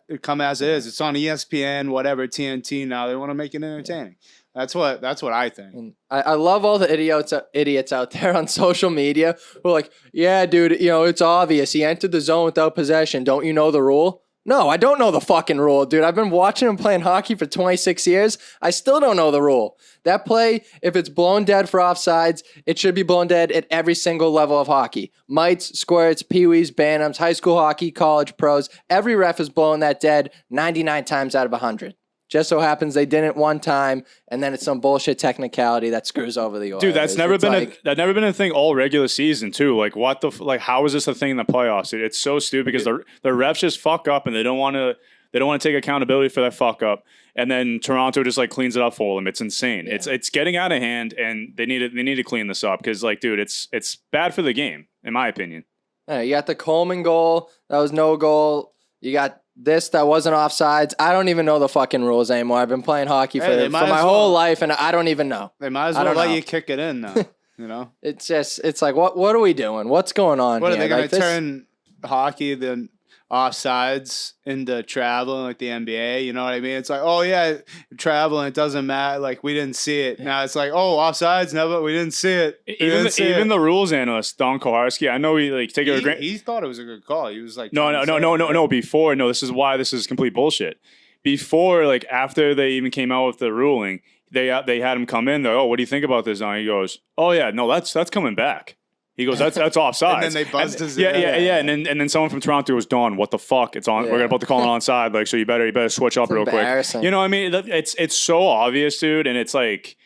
as it is. It's on ESPN, whatever, TNT now. They want to make it entertaining. That's what I think. And I love all the idiots out there on social media who are like, yeah, dude, it's obvious. He entered the zone without possession. Don't you know the rule? No, I don't know the fucking rule, dude. I've been watching him playing hockey for 26 years. I still don't know the rule. That play, if it's blown dead for offsides, it should be blown dead at every single level of hockey. Mites, squirts, peewees, bantams, high school hockey, college, pros. Every ref is blowing that dead 99 times out of 100. Just so happens they didn't one time, and then it's some bullshit technicality that screws over the Oilers. Dude, that's never It's been like, that's never been a thing all regular season too. Like what the how is this a thing in the playoffs? Dude? It's so stupid because the refs just fuck up and they don't want to take accountability for that fuck up. And then Toronto just like cleans it up for them. It's insane. Yeah. It's getting out of hand, and they need to clean this up because like, dude, it's bad for the game in my opinion. You got the Coleman goal. That was no goal. You got this that wasn't offsides. I don't even know the fucking rules anymore. I've been playing hockey for they might my as whole well. life, and I don't even know. They might as I well don't let know. you kick it in now. You know, It's like, what are we doing? What's going on what are here? they going Like to this- turn hockey then offsides into traveling like the NBA? You know what I mean? It's like, oh yeah, traveling, it doesn't matter. Like we didn't see it. Now it's like, oh, offsides, never, we didn't see it. We Even didn't see even it. the rules analyst Don Koharski, I know he like take it for granted. He thought it was a good call. He was like, No. Before, no, this is why this is complete bullshit. Before, like after they even came out with the ruling, they had him come in. They're, oh, what do you think about this? And he goes, oh yeah, no, that's coming back. He goes, that's offside. And then they buzzed his yeah. And then someone from Toronto was Don. What the fuck? It's on. Yeah. We're about to call it onside. Like, so you better switch up It's real quick. embarrassing. You know what I mean? It's so obvious, dude. And it's like,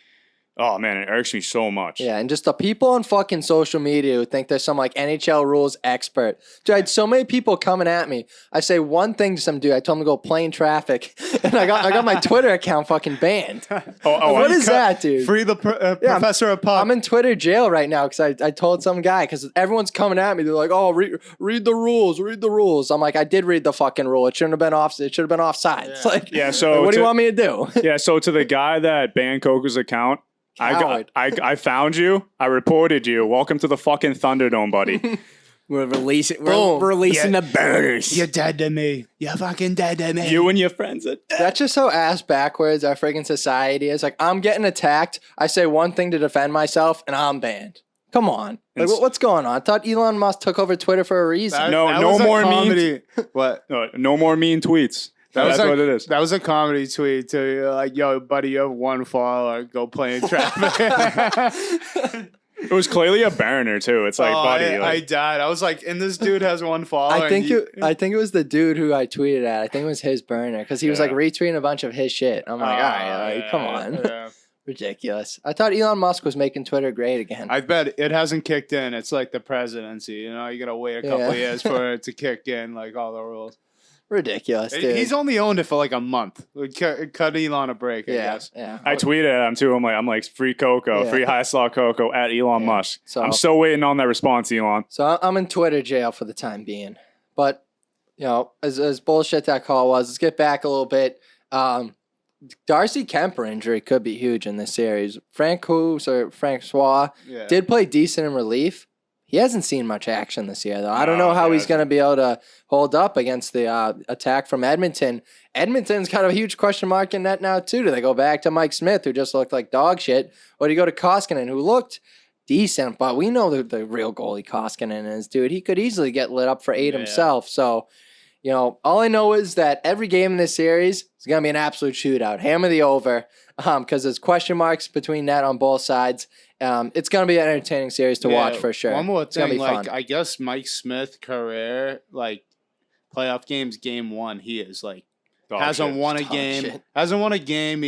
oh man, it irks me so much. Yeah, and just the people on fucking social media who think they're some like NHL rules expert. Dude, I had so many people coming at me. I say one thing to some dude. I told him to go plane traffic, and I got my Twitter account fucking banned. What is that, dude? Free the professor of pop. I'm in Twitter jail right now because I told some guy because everyone's coming at me. They're like, "Oh, read the rules, read the rules." I'm like, I did read the fucking rule. It shouldn't have been off. It should have been offside. It's like, Yeah, so what do you to- want me to do? Yeah, so to the guy that banned Coco's account, Coward. I found you. I reported you. Welcome to the fucking Thunderdome, buddy. We're releasing Boom. the burners. You're dead to me. You're fucking dead to me. You and your friends are dead. That's just how ass backwards our friggin' society is. Like, I'm getting attacked. I say one thing to defend myself, and I'm banned. Come on. Like, what's going on? I thought Elon Musk took over Twitter for a reason. No was a more comedy. What? No more mean tweets. That's like, what it is. That was a comedy tweet to like, yo, buddy, you have one follower. Go play in traffic. It was clearly a burner too. It's like, buddy. I like, died. I was like, and this dude has one follower. I think and I think it was the dude who I tweeted at. I think it was his burner because he was like Yeah. retweeting a bunch of his shit. I'm like, all right, like, come on, Yeah. ridiculous. I thought Elon Musk was making Twitter great again. I bet it hasn't kicked in. It's like the presidency. You know, you gotta wait a couple Yeah. years for it to kick in, like all the rules. Ridiculous, dude. He's only owned it for like a month. Cut Elon a break, I yeah, guess. yeah. I tweeted at him too. I'm like free Coco, Yeah. free high slot Coco at Elon Yeah. Musk. So- I'm still waiting on that response, Elon. So I'm in Twitter jail for the time being. But, as bullshit that call was, let's get back a little bit. Darcy Kemper injury could be huge in this series. Francois Yeah. did play decent in relief. He hasn't seen much action this year, though. I don't know how he's going to be able to hold up against the attack from Edmonton. Edmonton's got a huge question mark in net now, too. Do they go back to Mike Smith, who just looked like dog shit? Or do you go to Koskinen, who looked decent, but we know the real goalie Koskinen is, dude. He could easily get lit up for 8 Yeah. himself. So, all I know is that every game in this series is going to be an absolute shootout. Hammer the over, because there's question marks between net on both sides. It's going to be an entertaining series to watch for sure. One more It's gonna thing, be like fun. I guess Mike Smith career, like playoff games, game one, he is like Dog hasn't shit. won a Dog game. shit. Hasn't won a game.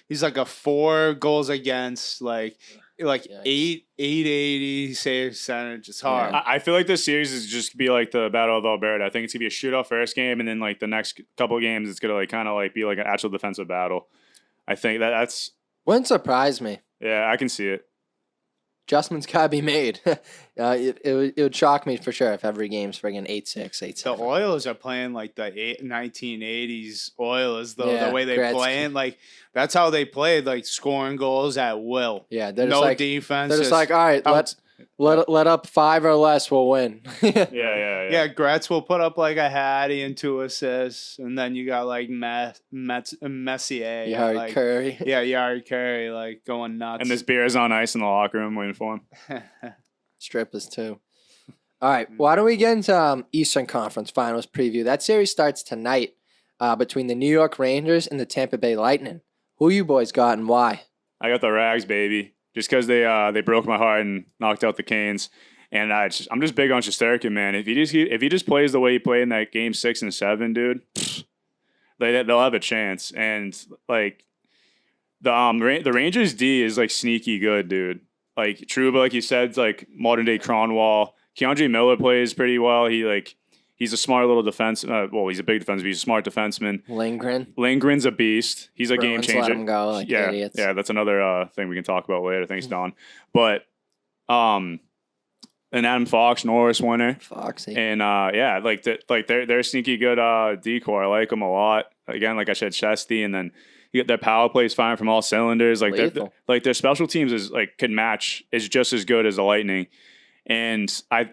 He's like a 4 goals against, like Yikes. 880 save percentage. It's hard. I feel like this series is just gonna be like the Battle of Alberta. I think it's gonna be a shootout first game, and then like the next couple of games, it's gonna like kind of like be like an actual defensive battle. I think that's Wouldn't surprise me. yeah, I can see it. adjustments gotta be made. It would shock me for sure if every game's friggin' 8-6, 8-7. The Oilers are playing like the 1980s Oilers, though. Yeah, the way they Gretzky. playing, like that's how they played, like scoring goals at will. Yeah, they're No just like defense. they're just like, all right, let up 5 or less, we'll win. Yeah, Gretz will put up like a Hattie and 2 assists, and then you got like Messier, Yari Curry. yeah, Yari Curry, like going nuts. And there's beers on ice in the locker room waiting for him. Strippers too. All right, why don't we get into Eastern Conference Finals preview? That series starts tonight between the New York Rangers and the Tampa Bay Lightning. Who you boys got and why? I got the Rags, baby. Just because they broke my heart and knocked out the Canes. And I'm just big on Shesterkin, man. If he just plays the way he played in that game 6 and 7, dude, they'll have a chance. And like the Rangers D is like sneaky good, dude. Like Trouba, like you said, like modern day Cronwall. Keandre Miller plays pretty well. He's a smart little defense. Well, he's a big defenseman. He's a smart defenseman. Lindgren's a beast. He's a Bruins game changer. let him go like idiots. Yeah, that's another thing we can talk about later. Thanks, Don. But and Adam Fox, Norris winner. Foxy. And they're a sneaky good decor. I like them a lot. Again, like I said, Chesty, and then you get their power plays firing from all cylinders. Like their special teams is just as good as the Lightning. And I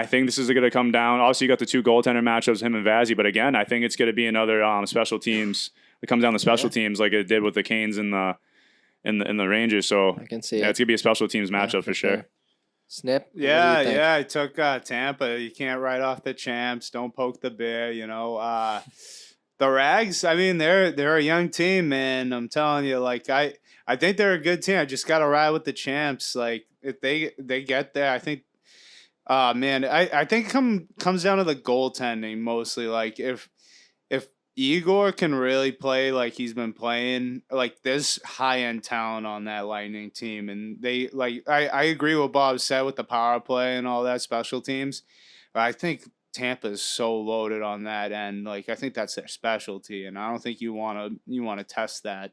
think this is going to come down. Obviously, you got the 2 goaltender matchups, him and Vazzy. But again, I think it's going to be another special teams. It comes down to special teams like it did with the Canes and the Rangers. So I can see it's going to be a special teams matchup for sure. Snip. Yeah. I took Tampa. You can't write off the champs. Don't poke the bear. The Rags. I mean, they're a young team, man. I'm telling you, like I think they're a good team. I just got to ride with the champs. Like if they get there, I think. I think it comes down to the goaltending mostly. Like if Igor can really play like he's been playing, like there's high end talent on that Lightning team, and they like I agree with what Bob said with the power play and all that special teams. But I think Tampa's so loaded on that end. Like I think that's their specialty, and I don't think you want to test that.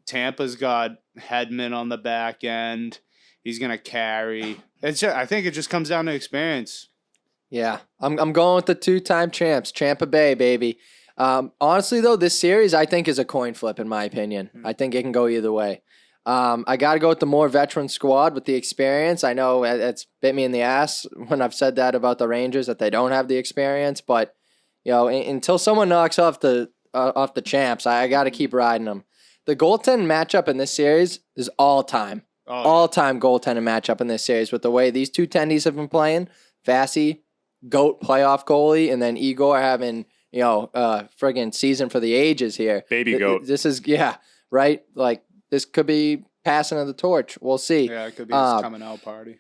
Tampa's got Hedman on the back end. He's gonna carry. I think it just comes down to experience. Yeah, I'm going with the 2-time champs, Tampa Bay, baby. Honestly, though, this series I think is a coin flip in my opinion. I think it can go either way. I got to go with the more veteran squad with the experience. I know it's bit me in the ass when I've said that about the Rangers that they don't have the experience, but until someone knocks off the champs, I got to keep riding them. The goaltending matchup in this series is all-time. All-time goaltending matchup in this series with the way these 2 tendies have been playing. Vassy, GOAT playoff goalie, and then Igor having, friggin' season for the ages here. Baby GOAT. This is, right? Like, this could be passing of the torch. We'll see. Yeah, it could be his coming out party.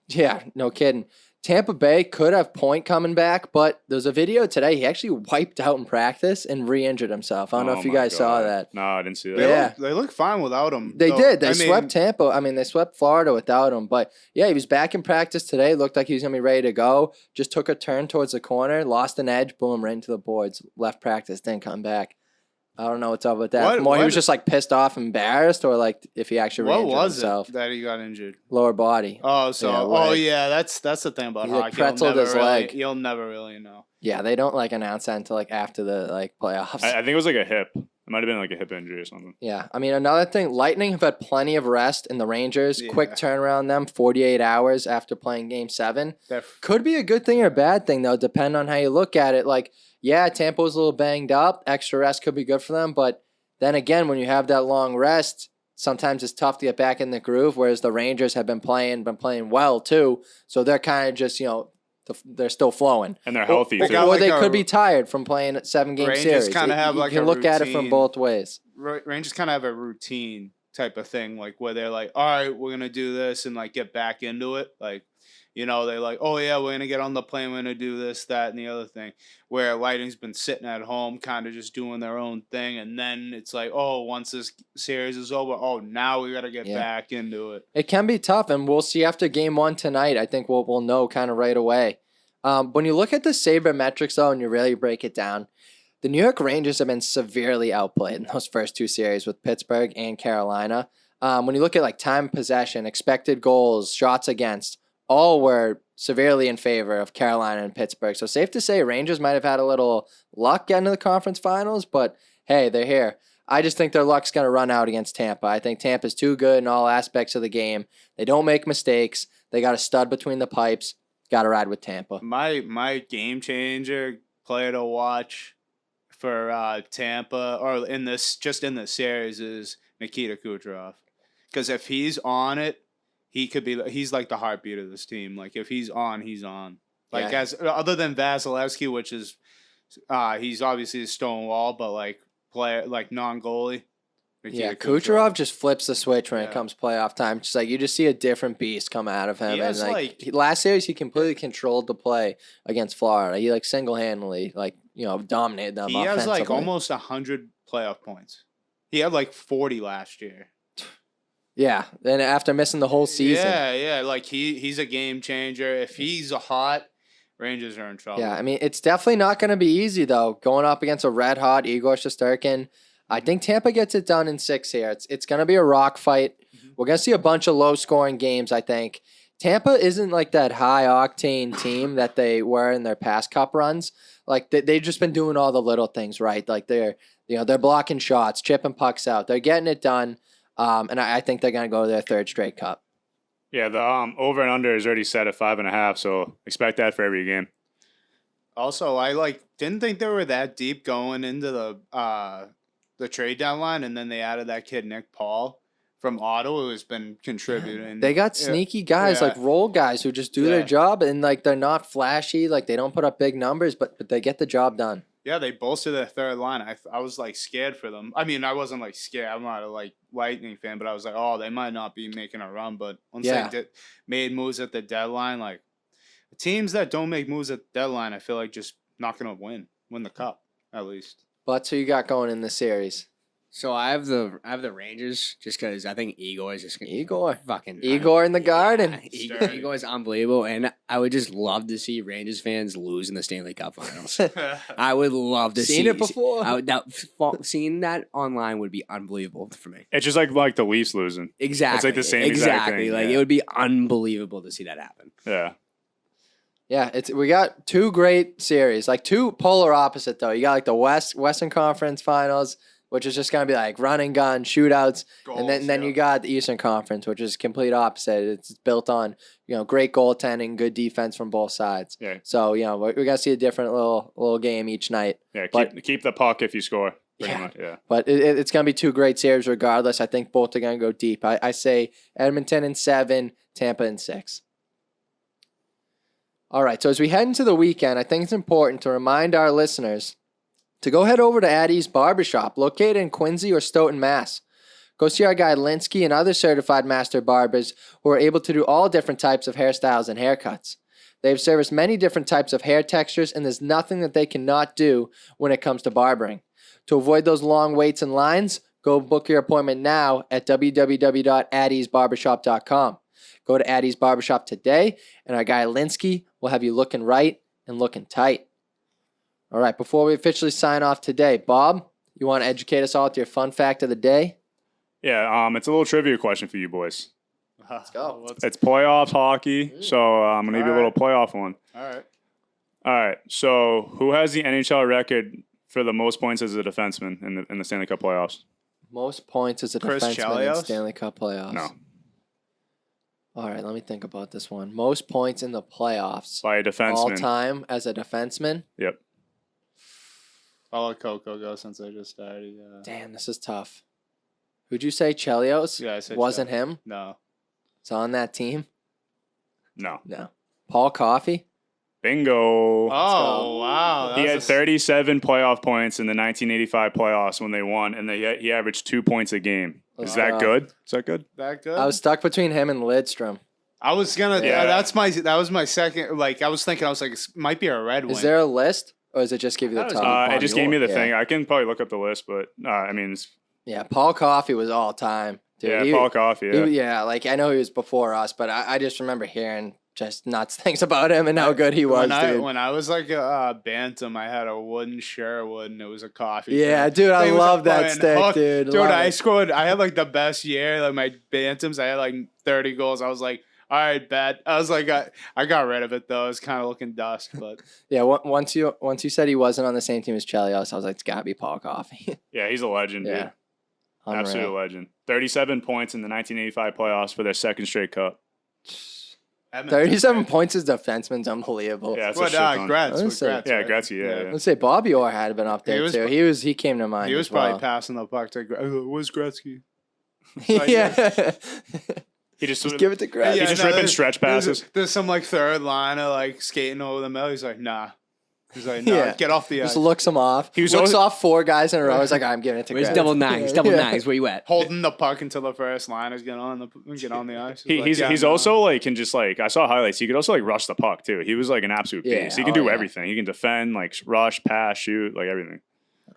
Yeah, no kidding. Tampa Bay could have Point coming back, but there's a video today. He actually wiped out in practice and re-injured himself. I don't know if you guys saw that. No, I didn't see that. They look fine without him. They did. They swept Tampa. I mean, they swept Florida without him. But, yeah, he was back in practice today. Looked like he was going to be ready to go. Just took a turn towards the corner, lost an edge, boom, right into the boards. Left practice, didn't come back. I don't know what's up with that. He was just like pissed off, embarrassed, or like if he actually re-injured himself. What was it that he got injured? Lower body. Oh, that's the thing about hockey. Pretzeled his leg. You'll never really know. Yeah, they don't like announce that until like after the playoffs. I think it was like a hip. It might have been like a hip injury or something. Yeah, I mean another thing, Lightning have had plenty of rest, and the Rangers quick turnaround them 48 hours after playing Game 7. Could be a good thing or a bad thing though, depending on how you look at it. Like, yeah, Tampa was a little banged up. Extra rest could be good for them, but then again, when you have that long rest, sometimes it's tough to get back in the groove. Whereas the Rangers have been playing well too, so they're kind of just they're still flowing and they're healthy too. Or they could be tired from playing a 7-game series. Kind of have you can look at it from both ways. Rangers kind of have a routine type of thing, like where they're like, all right, we're gonna do this and like get back into it, like. They're like, oh, yeah, we're going to get on the plane. We're going to do this, that, and the other thing. Where Lightning's been sitting at home kind of just doing their own thing. And then it's like, oh, once this series is over, now we got to get back into it. It can be tough, and we'll see after Game 1 tonight. I think we'll know kind of right away. When you look at the Sabre Metrics, though, and you really break it down, the New York Rangers have been severely outplayed in those first 2 series with Pittsburgh and Carolina. when you look at like time of possession, expected goals, shots against, all were severely in favor of Carolina and Pittsburgh. So safe to say Rangers might have had a little luck getting to the conference finals, but hey, they're here. I just think their luck's going to run out against Tampa. I think Tampa's too good in all aspects of the game. They don't make mistakes. They got a stud between the pipes. Got to ride with Tampa. My game changer player to watch for Tampa or in this series is Nikita Kudrov, because if he's on it, he's like the heartbeat of this team. Like if he's on, he's on. Like Yeah. as other than Vasilevsky, which is he's obviously a stone wall, but like player like non-goalie. Yeah, Kucherov just flips the switch when it Yeah. comes playoff time. Just like you just see a different beast come out of him. He And has, last series, he completely controlled the play against Florida. He like single-handedly dominated them. He has like offensively. almost 100 playoff points. He had like 40 last year. Yeah, then after missing the whole season. Yeah. Like he's a game changer. If he's hot, Rangers are in trouble. Yeah, I mean, it's definitely not going to be easy, though, going up against a red-hot Igor Shesterkin. I think Tampa gets it done in 6 here. It's going to be a rock fight. We're going to see a bunch of low-scoring games, I think. Tampa isn't like that high-octane team that they were in their past cup runs. Like, they've just been doing all the little things right. Like, they're blocking shots, chipping pucks out. They're getting it done, and I think they're going to go to their 3rd straight cup. Yeah, the over and under is already set at 5.5, so expect that for every game. Also, I didn't think they were that deep going into the trade deadline, and then they added that kid Nick Paul from Ottawa, who's been contributing. They got sneaky guys, Yeah. like role guys who just do their Yeah. job, and like they're not flashy, like they don't put up big numbers, but they get the job done. Yeah, they bolstered their 3rd line. I was like scared for them. I mean, I wasn't like scared. I'm not a Lightning fan, but I was like, oh, they might not be making a run. But once they made moves at the deadline, like teams that don't make moves at the deadline, I feel like just not gonna win the cup at least. But who you got going in the series? So I have the Rangers just because I think Igor is just gonna Igor. fucking Igor in the Garden. Igor is unbelievable, and I would just love to see Rangers fans lose in the Stanley Cup Finals. I would love to Seen see it before? Seeing that online would be unbelievable for me. It's just like the Leafs losing. Exactly, It's like the same exact thing, Like yeah. it would be unbelievable to see that happen. Yeah. Yeah, we got 2 great series, like 2 polar opposite though. You got like the Western Conference Finals, which is just gonna be like run and gun shootouts, and then you got the Eastern Conference, which is complete opposite. It's built on great goaltending, good defense from both sides. Yeah. So we're gonna see a different little game each night. Yeah, But- keep the puck if you score. Pretty Yeah. much, yeah. But it's going to be 2 great series regardless. I think both are going to go deep. I say Edmonton in 7, Tampa in 6. All right, so as we head into the weekend, I think it's important to remind our listeners to go head over to Addie's Barbershop, located in Quincy or Stoughton, Mass. Go see our guy Linsky and other certified master barbers who are able to do all different types of hairstyles and haircuts. They've serviced many different types of hair textures, and there's nothing that they cannot do when it comes to barbering. To avoid those long waits and lines, go book your appointment now at www.addiesbarbershop.com. Go to Addie's Barbershop today, and our guy Linsky will have you looking right and looking tight. All right, before we officially sign off today, Bob, you want to educate us all with your fun fact of the day? Yeah, it's a little trivia question for you boys. Let's go. It's playoffs hockey, so I'm going to give you a little playoff one. All right. All right, so who has the NHL record for the most points as a defenseman in the Stanley Cup playoffs? Most points as a Chris defenseman in Chelios? Stanley Cup playoffs. No. All right, let me think about this one. Most points in the playoffs By a defenseman. all time as a defenseman? Yep. I'll let Coco go since I just started. Damn, this is tough. Who'd you say, Chelios? Yeah, I said Wasn't Chelios. him? No. It's on that team? No. No. Paul Coffey? Bingo. Oh, wow. He had 37 playoff points in the 1985 playoffs when they won, and he averaged 2 points a game. Is that good? Is that good? That good? I was stuck between him and Lidstrom. I was gonna. Yeah. That was my second. Like I was thinking. I was like, it might be a red one. Is there a list, or does it just give you the That was top? It just gave me the Yeah. thing. I can probably look up the list, but I mean, Yeah, Paul Coffey was all time. Dude, Paul Coffey. Yeah. Yeah, like I know he was before us, but I just remember hearing just nuts things about him and how good he was, dude. When I was like a bantam, I had a wooden Sherwood and it was a coffee. Yeah, thing. dude, I Thing was love a that fucking stick, hook. dude. Dude, Love I it. scored. I had like the best year. Like my bantams, I had like 30 goals. I was like, all right, bet. I was like, I got rid of it though. It was kind of looking dust, but Yeah, once you said he wasn't on the same team as Chelios, I was like, it's gotta be Paul Coffey. Yeah, he's a legend, Yeah. dude. Unreal. Absolute legend. 37 points in the 1985 playoffs for their second straight cup. 37 points as defenseman's unbelievable. Yeah, that's a But shit ton. Gretz, I with would say- Gretz, Yeah, right? Gretzky, yeah. Let's say Bobby Orr had been up there He was- too. He came to mind. He was as well. probably passing the puck to Gretz. Where's Gretzky? Yeah. He just, Just give it to Greg. He's just ripping stretch passes. There's some like third liner like skating over the middle. He's like, nah. He's like, nah, Yeah. get off the ice. Just looks him off. He was looks always- off 4 guys in a row. He's like, I'm giving it to Where's Greg. double nines? Double Yeah. nines. Where you at? Holding the puck until the first liners get on the ice. He's also like can just like I saw highlights. He could also like rush the puck too. He was like an absolute Yeah, beast. He can oh, do yeah. everything. He can defend, like rush, pass, shoot, like everything.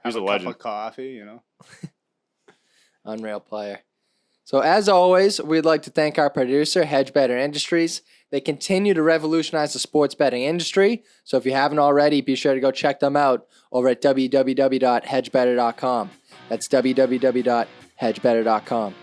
He's have a a cup legend. of coffee, you know. Unreal player. So as always, we'd like to thank our producer, Hedge Better Industries. They continue to revolutionize the sports betting industry. So if you haven't already, be sure to go check them out over at www.hedgebetter.com. That's www.hedgebetter.com.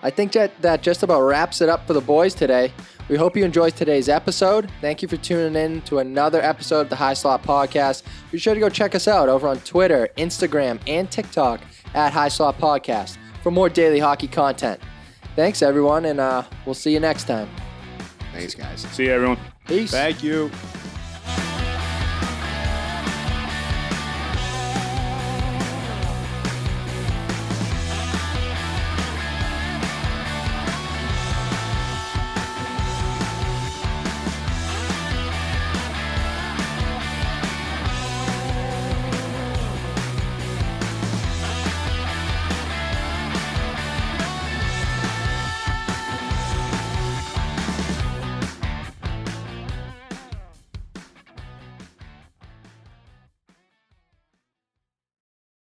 I think that just about wraps it up for the boys today. We hope you enjoyed today's episode. Thank you for tuning in to another episode of the High Slot Podcast. Be sure to go check us out over on Twitter, Instagram, and TikTok at High Slot Podcast for more daily hockey content. Thanks, everyone, and we'll see you next time. Thanks, guys. See you, everyone. Peace. Thank you.